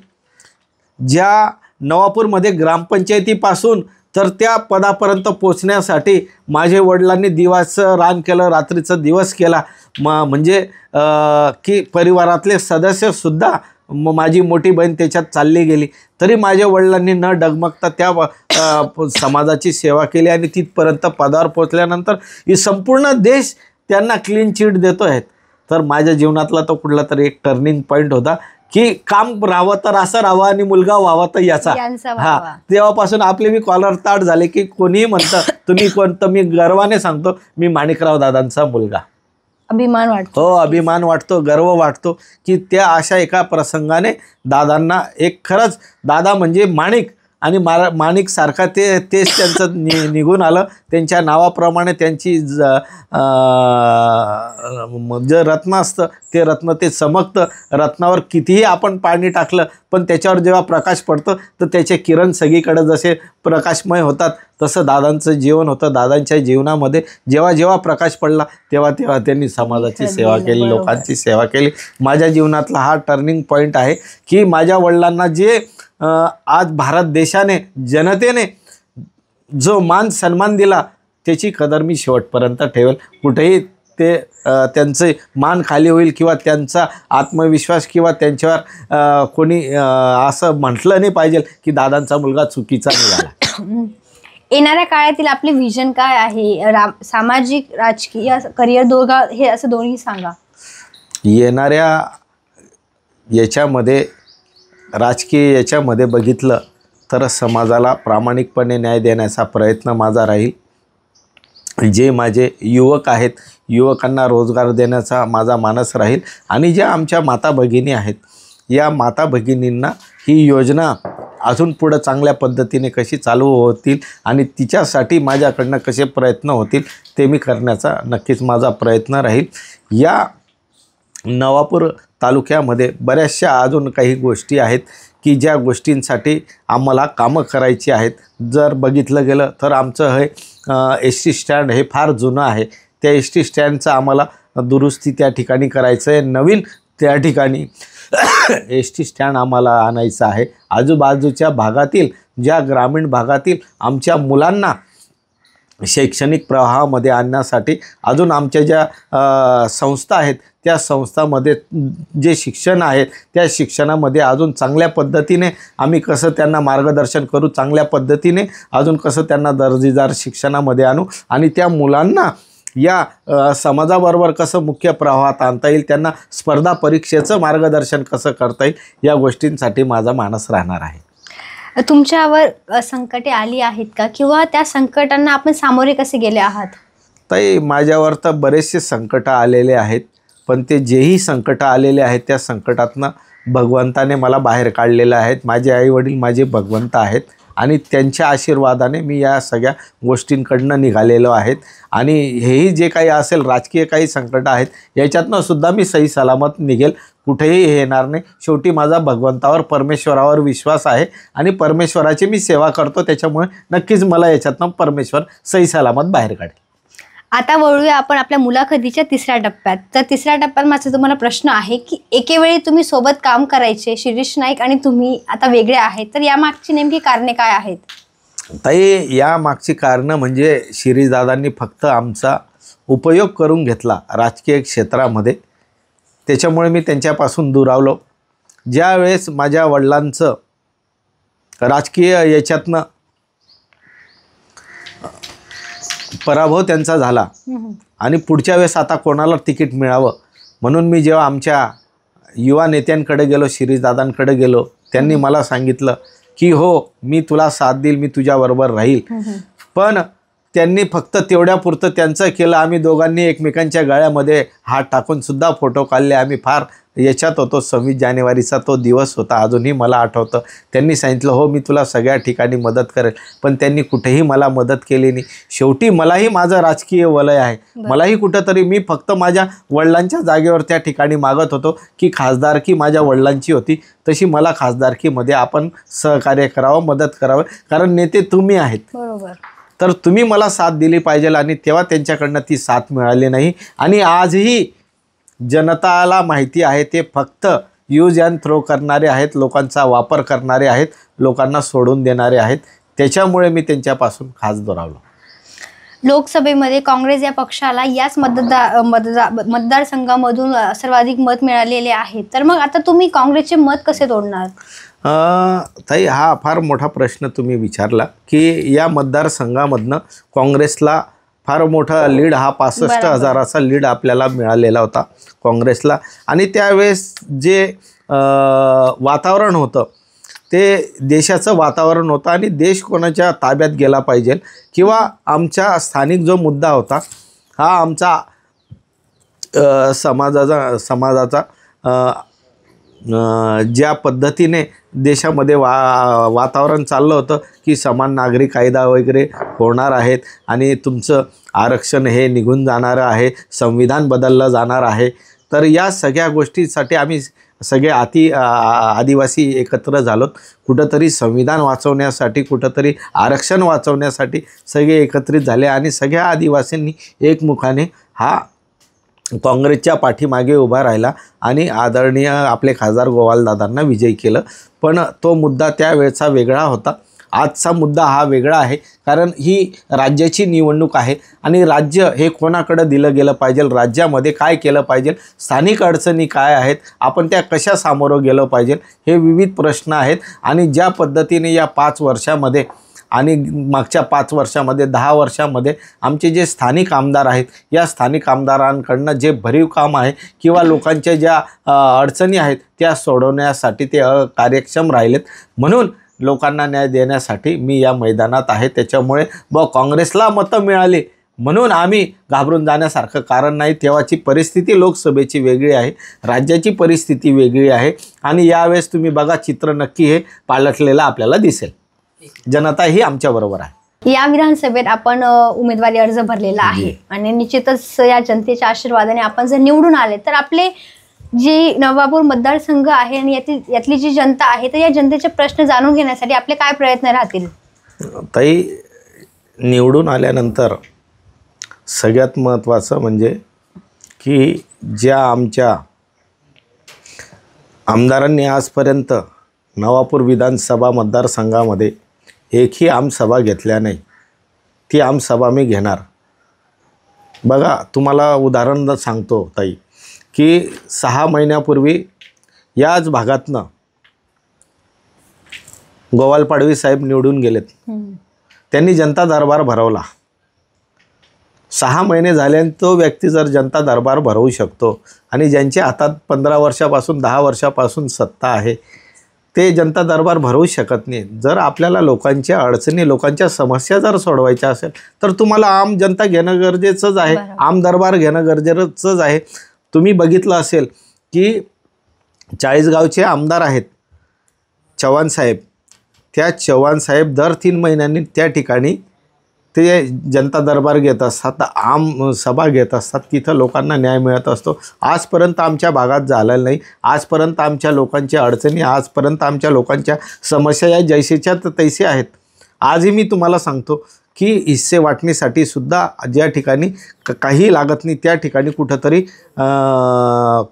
ज्या नवापूरमध्ये ग्रामपंचायतीपासून तर त्या पदापर्यंत पोचण्यासाठी माझे वडिलांनी दिवाचं रान केलं, रात्रीचा दिवस केला. म्हणजे की परिवारातले सदस्यसुद्धा माझी मोठी बहीण त्याच्यात चालली गेली तरी माझ्या वडिलांनी न डगमगता त्या समाजाची सेवा केली आणि तिथपर्यंत पदावर पोचल्यानंतर ही संपूर्ण देश त्यांना क्लीन चिट देतो आहेत. तर माझ्या जीवनातला तो कुठला तरी एक टर्निंग पॉईंट होता की काम राहावं तर असं राहावं आणि मुलगा व्हावा तर याचा. हा, तेव्हापासून आपले मी कॉलर ताट झाले की कोणीही म्हणतं तुम्ही कोणतं, मी गर्वाने सांगतो मी माणिकराव दादांचा मुलगा. अभिमान वाटतो. हो, अभिमान वाटतो, गर्व वाटतो की त्या अशा एका प्रसंगाने दादांना एक खरंच दादा म्हणजे माणिक आणि माणिक सारखा तेच त्यांचं निघून आलं. त्यांच्या नावाप्रमाणे त्यांची जे रत्न असतं ते रत्न ते चमकतं. रत्नावर कितीही आपण पाणी टाकलं पण त्याच्यावर जेव्हा प्रकाश पडतं तर त्याचे किरण सगळीकडे जसे प्रकाशमय होतात तसं दादांचं जीवन होतं. दादांच्या जीवनामध्ये जेव्हा जेव्हा प्रकाश पडला तेव्हा तेव्हा त्यांनी समाजाची सेवा केली, लोकांची सेवा केली. माझ्या जीवनातला हा टर्निंग पॉईंट आहे की माझ्या वडिलांना जे आज भारत देशाने, जनतेने जो मान सन्मान दिला त्याची कदर मी शेवटपर्यंत ठेवेल. कुठेही ते त्यांचे मान खाली होईल किंवा त्यांचा आत्मविश्वास किंवा त्यांच्यावर कोणी असं म्हटलं नाही पाहिजे की दादांचा मुलगा चुकीचा निघाला. येणाऱ्या काळातील आपले विजन काय आहे? सामाजिक, राजकीय, करिअर दोघा हे असं दोन्ही सांगा. येणाऱ्या याच्यामध्ये राजकीय याच्यामध्ये बघितलं तर समाजाला प्रामाणिकपणे न्याय देण्याचा प्रयत्न माझा राहील. जे माझे युवक आहेत, युवकांना रोजगार देण्याचा माझा मानस राहील. आणि ज्या आमच्या माता भगिनी आहेत, या माता भगिनींना ही योजना अजून पुढं चांगल्या पद्धतीने कशी चालू होतील आणि तिच्यासाठी माझ्याकडनं कसे प्रयत्न होतील ते मी करण्याचा नक्कीच माझा प्रयत्न राहील. या नवापूर तालुक्यामध्ये बऱ्याचशा अजून काही गोष्टी आहेत की ज्या गोष्टींसाठी आम्हाला कामं करायची आहेत. जर बघितलं गेलं तर आमचं हे एस टी स्टँड हे फार जुनं आहे. त्या एस टी स्टँडचं आम्हाला दुरुस्ती त्या ठिकाणी करायचं आहे. नवीन त्या ठिकाणी एस टी स्टँड आम्हाला आणायचं आहे. आजूबाजूच्या भागातील ज्या ग्रामीण भागातील आमच्या मुलांना शैक्षणिक प्रवाहामध्ये आणण्यासाठी अजून आमच्या ज्या संस्था आहेत त्या संस्थांमध्ये जे शिक्षण आहे त्या शिक्षणामध्ये अजून चांगल्या पद्धतीने आम्ही कसं त्यांना मार्गदर्शन करू, चांगल्या पद्धतीने अजून कसं त्यांना दर्जेदार शिक्षणामध्ये आणू आणि त्या मुलांना या समाजाबरोबर कसं मुख्य प्रवाहात आणता येईल, त्यांना स्पर्धा परीक्षेचं मार्गदर्शन कसं करता येईल, या गोष्टींसाठी माझा मानस राहणार आहे. तुमच्यावर संकटे आली आहेत का किंवा त्या संकटांना आपण सामोरे कसे गेले आहात? ताई, माझ्यावर तर बरेचसे संकट आलेले आहेत, पण ते जेही संकट आलेले आहेत त्या संकटातनं भगवंताने मला बाहेर काढलेलं आहेत. माझे आईवडील माझे भगवंत आहेत आणि त्यांच्या आशीर्वादाने मी या सगळ्या गोष्टींकडनं निघालेलो आहेत. आणि हेही जे काही असेल राजकीय काही संकट आहेत याच्यातनं सुद्धा मी सही सलामत निघेल, कुठेही येणार नाही. शेवटी माझा भगवंतावर परमेश्वरावर विश्वास आहे आणि परमेश्वराची मी सेवा करतो, त्याच्यामुळे नक्कीच मला याच्यातनं परमेश्वर सही सलामत बाहेर काढेल. आता वळूया आपण आपल्या मुलाखतीच्या तिसऱ्या टप्प्यात. तर तिसऱ्या टप्प्यात माझा तुम्हाला प्रश्न आहे की एकेवेळी तुम्ही सोबत काम करायचे, शिरीष नाईक आणि तुम्ही आता वेगळे आहेत, तर यामागची नेमकी कारणे काय आहेत? ताई, या मागची कारणं म्हणजे शिरीषदादांनी फक्त आमचा उपयोग करून घेतला राजकीय क्षेत्रामध्ये, त्याच्यामुळे मी त्यांच्यापासून दुरावलो. ज्यावेळेस माझ्या वडिलांचं राजकीय याच्यातनं पराभव त्यांचा झाला आणि पुढच्या वेळेस आता कोणाला तिकीट मिळावं म्हणून मी जेव्हा आमच्या युवा नेत्यांकडे गेलो, शिरीषदादांकडे गेलो, त्यांनी मला सांगितलं की हो, मी तुला साथ देईल, मी तुझ्याबरोबर राहील. पण त्यांनी फक्त तेवढ्यापुरतं त्यांचं केलं. आम्ही दोघांनी एकमेकांच्या गळ्यामध्ये हात टाकून सुद्धा फोटो काढले. आम्ही फार याच्यात होतो. 26 जानेवारीचा तो दिवस होता, अजूनही मला आठवतं. त्यांनी सांगितलं हो, मी तुला सगळ्या ठिकाणी मदत करेल, पण त्यांनी कुठेही मला मदत केली नाही. शेवटी मलाही माझं राजकीय वलय आहे, मलाही कुठंतरी मी फक्त माझ्या वडिलांच्या जागेवर त्या ठिकाणी मागत होतो की खासदारकी माझ्या वडिलांची होती, तशी मला खासदारकीमध्ये आपण सहकार्य करावं, मदत करावं, कारण नेते तुम्ही आहेत. बरोबर. तर तुम्ही मला साथ दिली पाहिजे. आणि तेव्हा त्यांच्याकडनं ती साथ मिळाली नाही. आणि आजही जनताला माहिती आहे ते फक्त यूज अँड थ्रो करणारे आहेत, लोकांचा वापर करणारे आहेत, लोकांना सोडून देणारे आहेत. त्याच्यामुळे मी त्यांच्यापासून खास दुरावलो. लोकसभेमध्ये काँग्रेस या पक्षाला याच मतदारसंघामधून सर्वाधिक मत मिळालेले आहेत, तर मग आता तुम्ही काँग्रेसचे मत कसे तोडणार? ताई, हा फार मोठा प्रश्न तुम्ही विचारला की या मतदारसंघामधनं काँग्रेसला फार मोठा लीड, हा 65,000चा लीड आपल्याला मिळालेला होता काँग्रेसला. आणि त्यावेळेस जे वातावरण होतं ते देशाचं वातावरण होतं आणि देश कोणाच्या ताब्यात गेला पाहिजे किंवा आमच्या स्थानिक जो मुद्दा होता हा आमचा समाजाचा ज्या पद्धतीने देशामध्ये वातावरण चाललं होतं की समान नागरी कायदा वगैरे होणार आहेत आणि तुमचं आरक्षण हे निघून जाणारं आहे, संविधान बदललं जाणार आहे. तर या सगळ्या गोष्टीसाठी आम्ही सगळे आदिवासी एकत्र झालोत. कुठंतरी संविधान वाचवण्यासाठी, कुठंतरी आरक्षण वाचवण्यासाठी सगळे एकत्रित झाले आणि सगळ्या आदिवासींनी एकमुखाने हा काँग्रेसच्या पाठीमागे उभा राहिला आणि आदरणीय आपले खासदार गोवालदादांना विजयी केलं. पण तो मुद्दा त्यावेळचा वेगळा होता. आजचा मुद्दा हा वेगळा आहे, कारण ही राज्याची निवडणूक आहे आणि राज्य हे कोणाकडे दिलं गेलं पाहिजे, राज्यामध्ये काय केलं पाहिजे, स्थानिक अडचणी काय आहेत, आपण त्या कशा सामोरं गेलं पाहिजे, हे विविध प्रश्न आहेत. आणि ज्या पद्धतीने या 5 वर्षामध्ये आणि मागच्या 5 वर्षामध्ये 10 वर्षामध्ये आमचे जे स्थानिक आमदार आहेत, या स्थानिक आमदारांकडनं जे भरीव काम आहे किंवा लोकांच्या ज्या अडचणी आहेत त्या सोडवण्यासाठी ते कार्यक्षम राहिलेत. म्हणून लोकांना न्याय देण्यासाठी मी या मैदानात आहे. त्याच्यामुळे काँग्रेसला मतं मिळाली म्हणून आम्ही घाबरून जाण्यासारखं कारण नाही. तेव्हाची परिस्थिती लोकसभेची वेगळी आहे, राज्याची परिस्थिती वेगळी आहे आणि यावेळेस तुम्ही बघा चित्र नक्की हे पालटलेलं आपल्याला दिसेल. जनता ही आमच्याबरोबर आहे. या विधानसभेत आपण उमेदवारी अर्ज भरलेला आहे आणि निश्चितच या जनतेच्या आशीर्वादाने आपण जर निवडून आले तर आपले जी नवापूर मतदारसंघ आहे आणि यातली जी जनता आहे तर या जनतेचे प्रश्न जाणून घेण्यासाठी आपले काय प्रयत्न राहतील? ताई, निवडून आल्यानंतर सगळ्यात महत्त्वाचं म्हणजे की ज्या आमच्या आमदारांनी आजपर्यंत नवापूर विधानसभा मतदारसंघामध्ये एकही आमसभा घेतल्या नाही, ती आमसभा मी घेणार. बघा, तुम्हाला उदाहरण सांगतो ताई की 6 महिन्यापूर्वी याच भागातनं गोवाल पाडवी साहेब निवडून गेलेत. त्यांनी जनता दरबार भरवला. 6 महिने झाल्याने तो व्यक्ती जर जनता दरबार भरवू शकतो आणि ज्यांच्या हातात 15 वर्षापासून 10 वर्षापासून सत्ता आहे ते जनता दरबार भरवू शकत नाही. जर आपल्याला लोकांच्या अडचणी, लोकांच्या समस्या जर सोडवायच्या असेल तर तुम्हाला आम जनता घेणं गरजेचंच आहे, आम दरबार घेणं गरजेचंच आहे. तुम्ही बघितलं असेल की चाळीसगावचे आमदार आहेत चव्हाण साहेब, त्या चव्हाण साहेब दर 3 महिन्यांनी त्या ठिकाणी ते जनता दरबार घेत असतात, आम सभा घेत असतात, तिथं लोकांना न्याय मिळत असतो. आजपर्यंत आमच्या भागात झालेलं नाही. आजपर्यंत आमच्या लोकांच्या अडचणी, आजपर्यंत आमच्या लोकांच्या समस्या या जैसेच्या तैसे आहेत. आजही मी तुम्हाला सांगतो की हिस्से वाटणीसाठी सुद्धा ज्या ठिकाणी काही लागत नाही त्या ठिकाणी कुठंतरी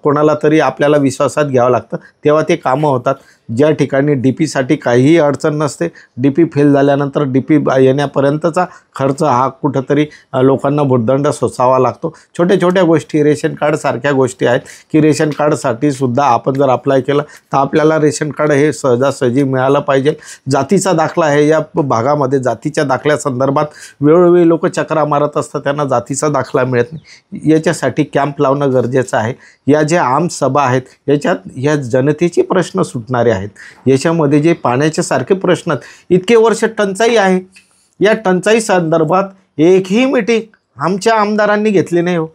कोणाला तरी आपल्याला विश्वासात घ्यावं लागतं, तेव्हा ते कामं होतात. ज्या ठिकाणी डी पीसाठी काहीही अडचण नसते, डी पी फेल झाल्यानंतर डी पी येण्यापर्यंतचा खर्च हा कुठंतरी लोकांना भुर्दंड सोसावा लागतो. छोट्या छोट्या गोष्टी, रेशन कार्डसारख्या गोष्टी आहेत की रेशन कार्डसाठी सुद्धा आपण जर अप्लाय केलं तर आपल्याला रेशन कार्ड हे सहजासहजी मिळालं पाहिजे. जातीचा दाखला आहे, या भागामध्ये जातीच्या दाखल्यासंदर्भात वेळोवेळी लोक चक्रा मारत असतात, त्यांना जातीचा दाखला मिळत नाही. याच्यासाठी कॅम्प लावणं गरजेचं आहे. या ज्या आमसभा आहेत याच्यात ह्या जनतेचे प्रश्न सुटणारे आहेत. याच्यामध्ये जे पाण्याचे सारखे प्रश्न आहेत, इतके वर्ष टंचाई आहे, या टंचाई संदर्भात एकही मीटिंग आमच्या आमदारांनी घेतली नाही हो.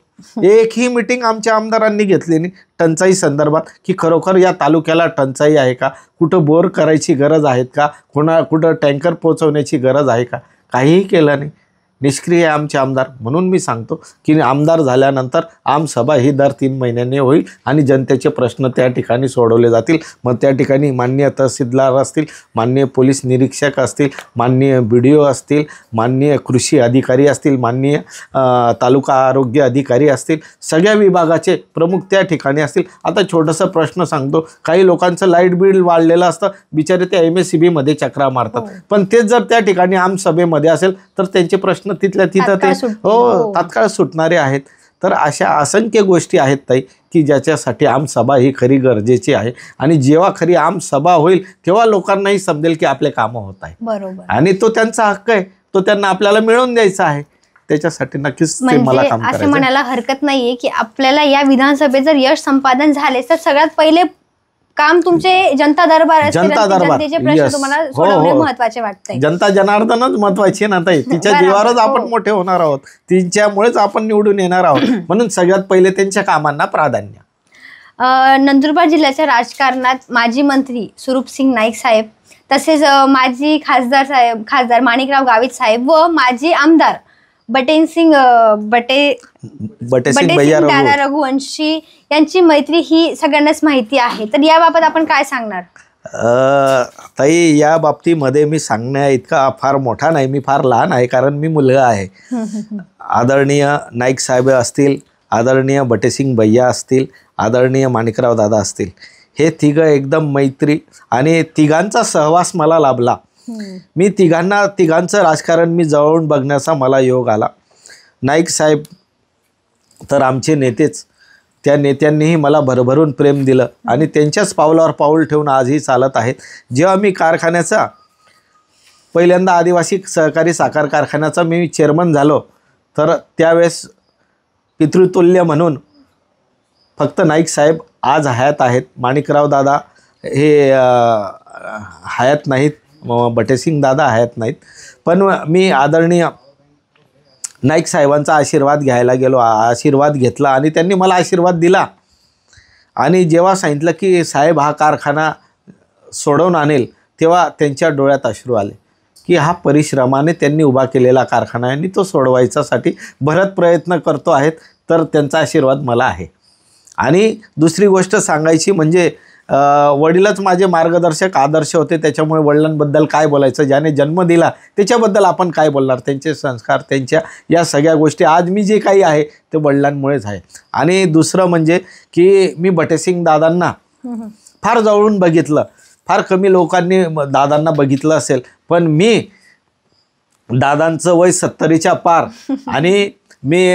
एकही मीटिंग आमच्या आमदारांनी घेतली नाही टंचाई संदर्भात, की खरोखर या तालुक्याला टंचाई आहे का, कुठं बोर करायची गरज आहे का, कुठं टँकर पोहोचवण्याची गरज आहे का, काहीही केलं नाही. निष्क्रिय आहे आमचे आमदार. म्हणून मी सांगतो की आमदार झाल्यानंतर आमसभा ही दर 3 महिन्यांनी होईल आणि जनतेचे प्रश्न त्या ठिकाणी सोडवले जातील. मग त्या ठिकाणी माननीय तहसीलदार असतील, माननीय पोलीस निरीक्षक असतील, माननीय BDO असतील, माननीय कृषी अधिकारी असतील, माननीय तालुका आरोग्य अधिकारी असतील, सगळ्या विभागाचे प्रमुख त्या ठिकाणी असतील. आता छोटंसं प्रश्न सांगतो, काही लोकांचं लाईट बिल वाढलेलं असतं, बिचारे ते MSCBमध्ये चक्रा मारतात, पण तेच जर त्या ठिकाणी आमसभेमध्ये असेल तर त्यांचे प्रश्न तिथल्या तिथं ते तात्काळ सुटणारे आहेत. तर अशा असंख्य गोष्टी आहेत ताई की ज्याच्यासाठी आमसभा ही खरी गरजेची आहे. आणि जेव्हा खरी आमसभा होईल तेव्हा लोकांनाही समजेल की आपले कामं होत आहे. बरोबर. आणि तो त्यांचा हक्क आहे, तो त्यांना आपल्याला मिळवून द्यायचा आहे. त्याच्यासाठी नक्कीच ते मला काम करायचं. असे म्हणायला हरकत नाहीये की आपल्याला या विधानसभेत जर यश संपादन झाले तर सगळ्यात पहिले काम तुमचे जनता दरबार असतील, जनतेचे प्रश्न तुम्हाला सोडवणे महत्त्वाचे वाटते. जनता जनार्दनच महत्वाची ना ताई, तिच्या जीवावरच आपण मोठे होणार आहोत, तिच्यामुळेच आपण निवडून येणार आहोत. म्हणून सगळ्यात पहिले त्यांच्या कामांना प्राधान्य. नंदुरबार जिल्ह्याच्या राजकारणात माजी मंत्री सुरूपसिंग नाईक साहेब, तसेच माजी खासदार माणिकराव गावित साहेब व माजी आमदार बटेसिंग दादा रघुवंशी यांची मैत्री ही सगळ्यांनाच माहिती आहे. तर याबाबत आपण काय सांगणार? ताई, या बाबतीमध्ये मी सांगण्या इतका फार मोठा नाही, मी फार लहान आहे, कारण मी मुलगा आहे. आदरणीय नाईक साहेब असतील, आदरणीय बटेसिंग भैया असतील, आदरणीय माणिकराव दादा असतील, हे तिघं एकदम मैत्री आणि तिघांचा सहवास मला लाभला. मी तिघांचं राजकारण मी जवळून बघण्याचा मला योग आला. नाईक साहेब तर आमचे नेतेच, त्या नेत्यांनीही मला भरभरून प्रेम दिलं आणि त्यांच्याच पावलावर पाऊल ठेवून आजही चालत आहेत. जेव्हा मी कारखान्याचा पहिल्यांदा आदिवासी सहकारी साखर कारखान्याचा मी चेअरमन झालो तर त्यावेळेस पितृतुल्य म्हणून फक्त नाईक साहेब आज हयात आहेत, माणिकराव दादा हे हयात नाहीत, बटेसिंग दादा हयात नाहीत. पण मी आदरणीय नाईक साहेबांचा आशीर्वाद घ्यायला गेलो, आशीर्वाद घेतला आणि त्यांनी मला आशीर्वाद दिला. आणि जेव्हा सांगितलं की साहेब हा कारखाना सोडवून आणेल तेव्हा त्यांच्या डोळ्यात अश्रू आले की हा परिश्रमाने त्यांनी उभा केलेला कारखाना आहे आणि तो सोडवायच्यासाठी भरत प्रयत्न करतो आहेत. तर त्यांचा आशीर्वाद मला आहे. आणि दुसरी गोष्ट सांगायची म्हणजे वडीलच माझे मार्गदर्शक आदर्श होते, त्याच्यामुळे वडिलांबद्दल काय बोलायचं, ज्याने जन्म दिला त्याच्याबद्दल आपण काय बोलणार, त्यांचे संस्कार, त्यांच्या या सगळ्या गोष्टी आज मी जे काही आहे ते वडिलांमुळेच आहे. आणि दुसरं म्हणजे की मी भटेसिंग दादांना फार जवळून बघितलं, फार कमी लोकांनी दादांना बघितलं असेल, पण मी दादांचं वय 70च्या पार आणि मी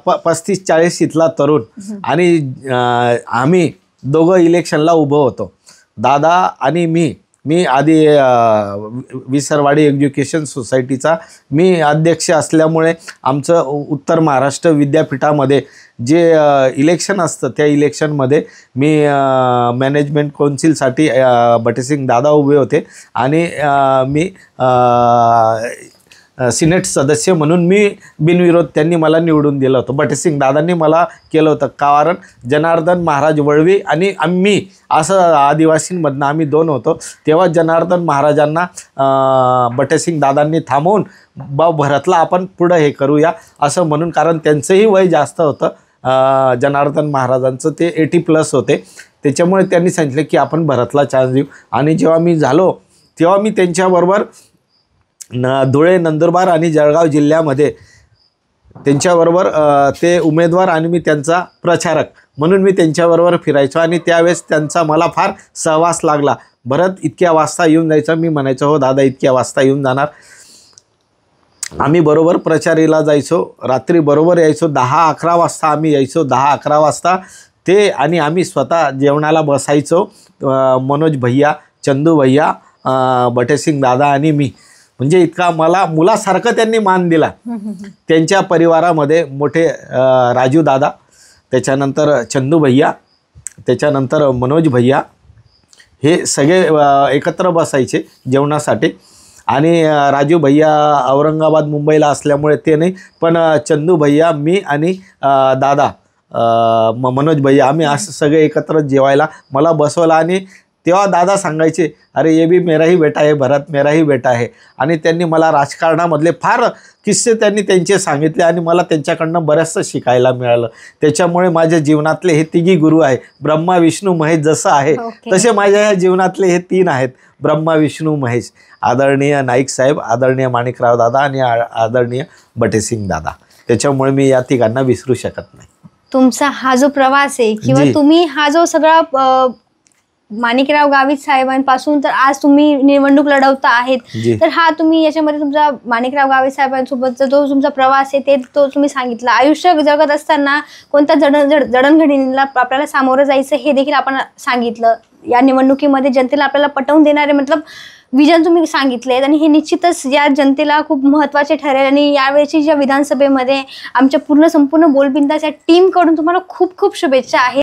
35-40 इथला तरुण आणि आम्ही दोघं इलेक्शनला उभं होतो, दादा आणि मी आधी विसरवाडी एज्युकेशन सोसायटीचा मी अध्यक्ष असल्यामुळे आमचं उत्तर महाराष्ट्र विद्यापीठामध्ये जे इलेक्शन असतं त्या इलेक्शनमध्ये मी मॅनेजमेंट कौन्सिलसाठी भटेसिंग दादा उभे होते आणि मी सिनेट सदस्य म्हणून मी बिनविरोध त्यांनी मला निवडून दिलं होतं. भटेसिंग दादांनी मला केलं होतं, कारण जनार्दन महाराज वळवी आणि आम्ही असं आदिवासींमधनं आम्ही 2 होतो. तेव्हा जनार्दन महाराजांना भटेसिंग दादांनी थांबवून भरतला आपण पुढं हे करूया असं म्हणून, कारण त्यांचंही वय जास्त होतं जनार्दन महाराजांचं, ते 80+ होते, त्याच्यामुळे त्यांनी सांगितलं की आपण भरतला चान्स देऊ. आणि जेव्हा मी झालो तेव्हा मी त्यांच्याबरोबर धुळे, नंदुरबार आणि जळगाव जिल्ह्यामध्ये त्यांच्याबरोबर ते उमेदवार आणि मी त्यांचा प्रचारक म्हणून मी त्यांच्याबरोबर फिरायचो. आणि त्यावेळेस त्यांचा मला फार सहवास लागला. भरत इतक्या वाजता येऊन जायचं, मी म्हणायचो हो दादा इतक्या वाजता येऊन जाणार. आम्ही बरोबर प्रचारीला जायचो, रात्री बरोबर यायचो, 10-11 वाजता आम्ही यायचो, 10-11 वाजता ते, आणि आम्ही स्वतः जेवणाला बसायचो, मनोज भैया, चंदू भैया, भटेसिंग दादा आणि मी. म्हणजे इतका मला मुलासारखं त्यांनी मान दिला. त्यांच्या परिवारामध्ये मोठे राजू दादा, त्याच्यानंतर चंदू भैया, त्याच्यानंतर मनोज भैया, हे सगळे एकत्र बसायचे जेवणासाठी. आणि राजू भैया औरंगाबाद मुंबईला असल्यामुळे ते नाही, पण चंदू भैया, मी आणि दादा मनोज भैया आम्ही असं सगळे एकत्र जेवायला मला बसवलं. आणि तेव्हा दादा सांगायचे अरे ये भी मेरा ही बेटा है, भरत मेरा ही बेटा है. आणि त्यांनी मला राजकारणामधले फार किस्से त्यांचे सांगितले आणि मला त्यांच्याकडनं बरंचसं शिकायला मिळालं. त्याच्यामुळे माझ्या जीवनातले हे 3 गुरु आहे, ब्रह्मा विष्णू महेश जसं आहे तसे माझ्या या जीवनातले हे 3 आहेत, ब्रह्मा विष्णू महेश, आदरणीय नाईक साहेब, आदरणीय माणिकराव दादा आणि आदरणीय भटेसिंग दादा. त्याच्यामुळे मी या तिघांना विसरू शकत नाही. तुमचा हा जो प्रवास आहे किंवा तुम्ही हा जो सगळा माणिकराव गावित साहेबांपासून तर आज तुम्ही निवडणूक लढवता आहेत, तर हा तुम्ही याच्यामध्ये तुमचा माणिकराव गावित साहेबांसोबतचा जो तुमचा प्रवास आहे ते तो तुम्ही सांगितला. आयुष्य जगत असताना कोणत्या जडणघडणीला आपल्याला सामोरं जायचं हे देखील आपण सांगितलं. या निवडणुकीमध्ये जनतेला आपल्याला पटवून देणारे विजन तुम्ही सांगितले आणि हे निश्चितच या जनतेला खूप महत्त्वाचे ठरेल. आणि यावेळेची ज्या विधानसभेमध्ये आमच्या संपूर्ण बोलबिंदाच्या टीमकडून तुम्हाला खूप खूप शुभेच्छा आहेत.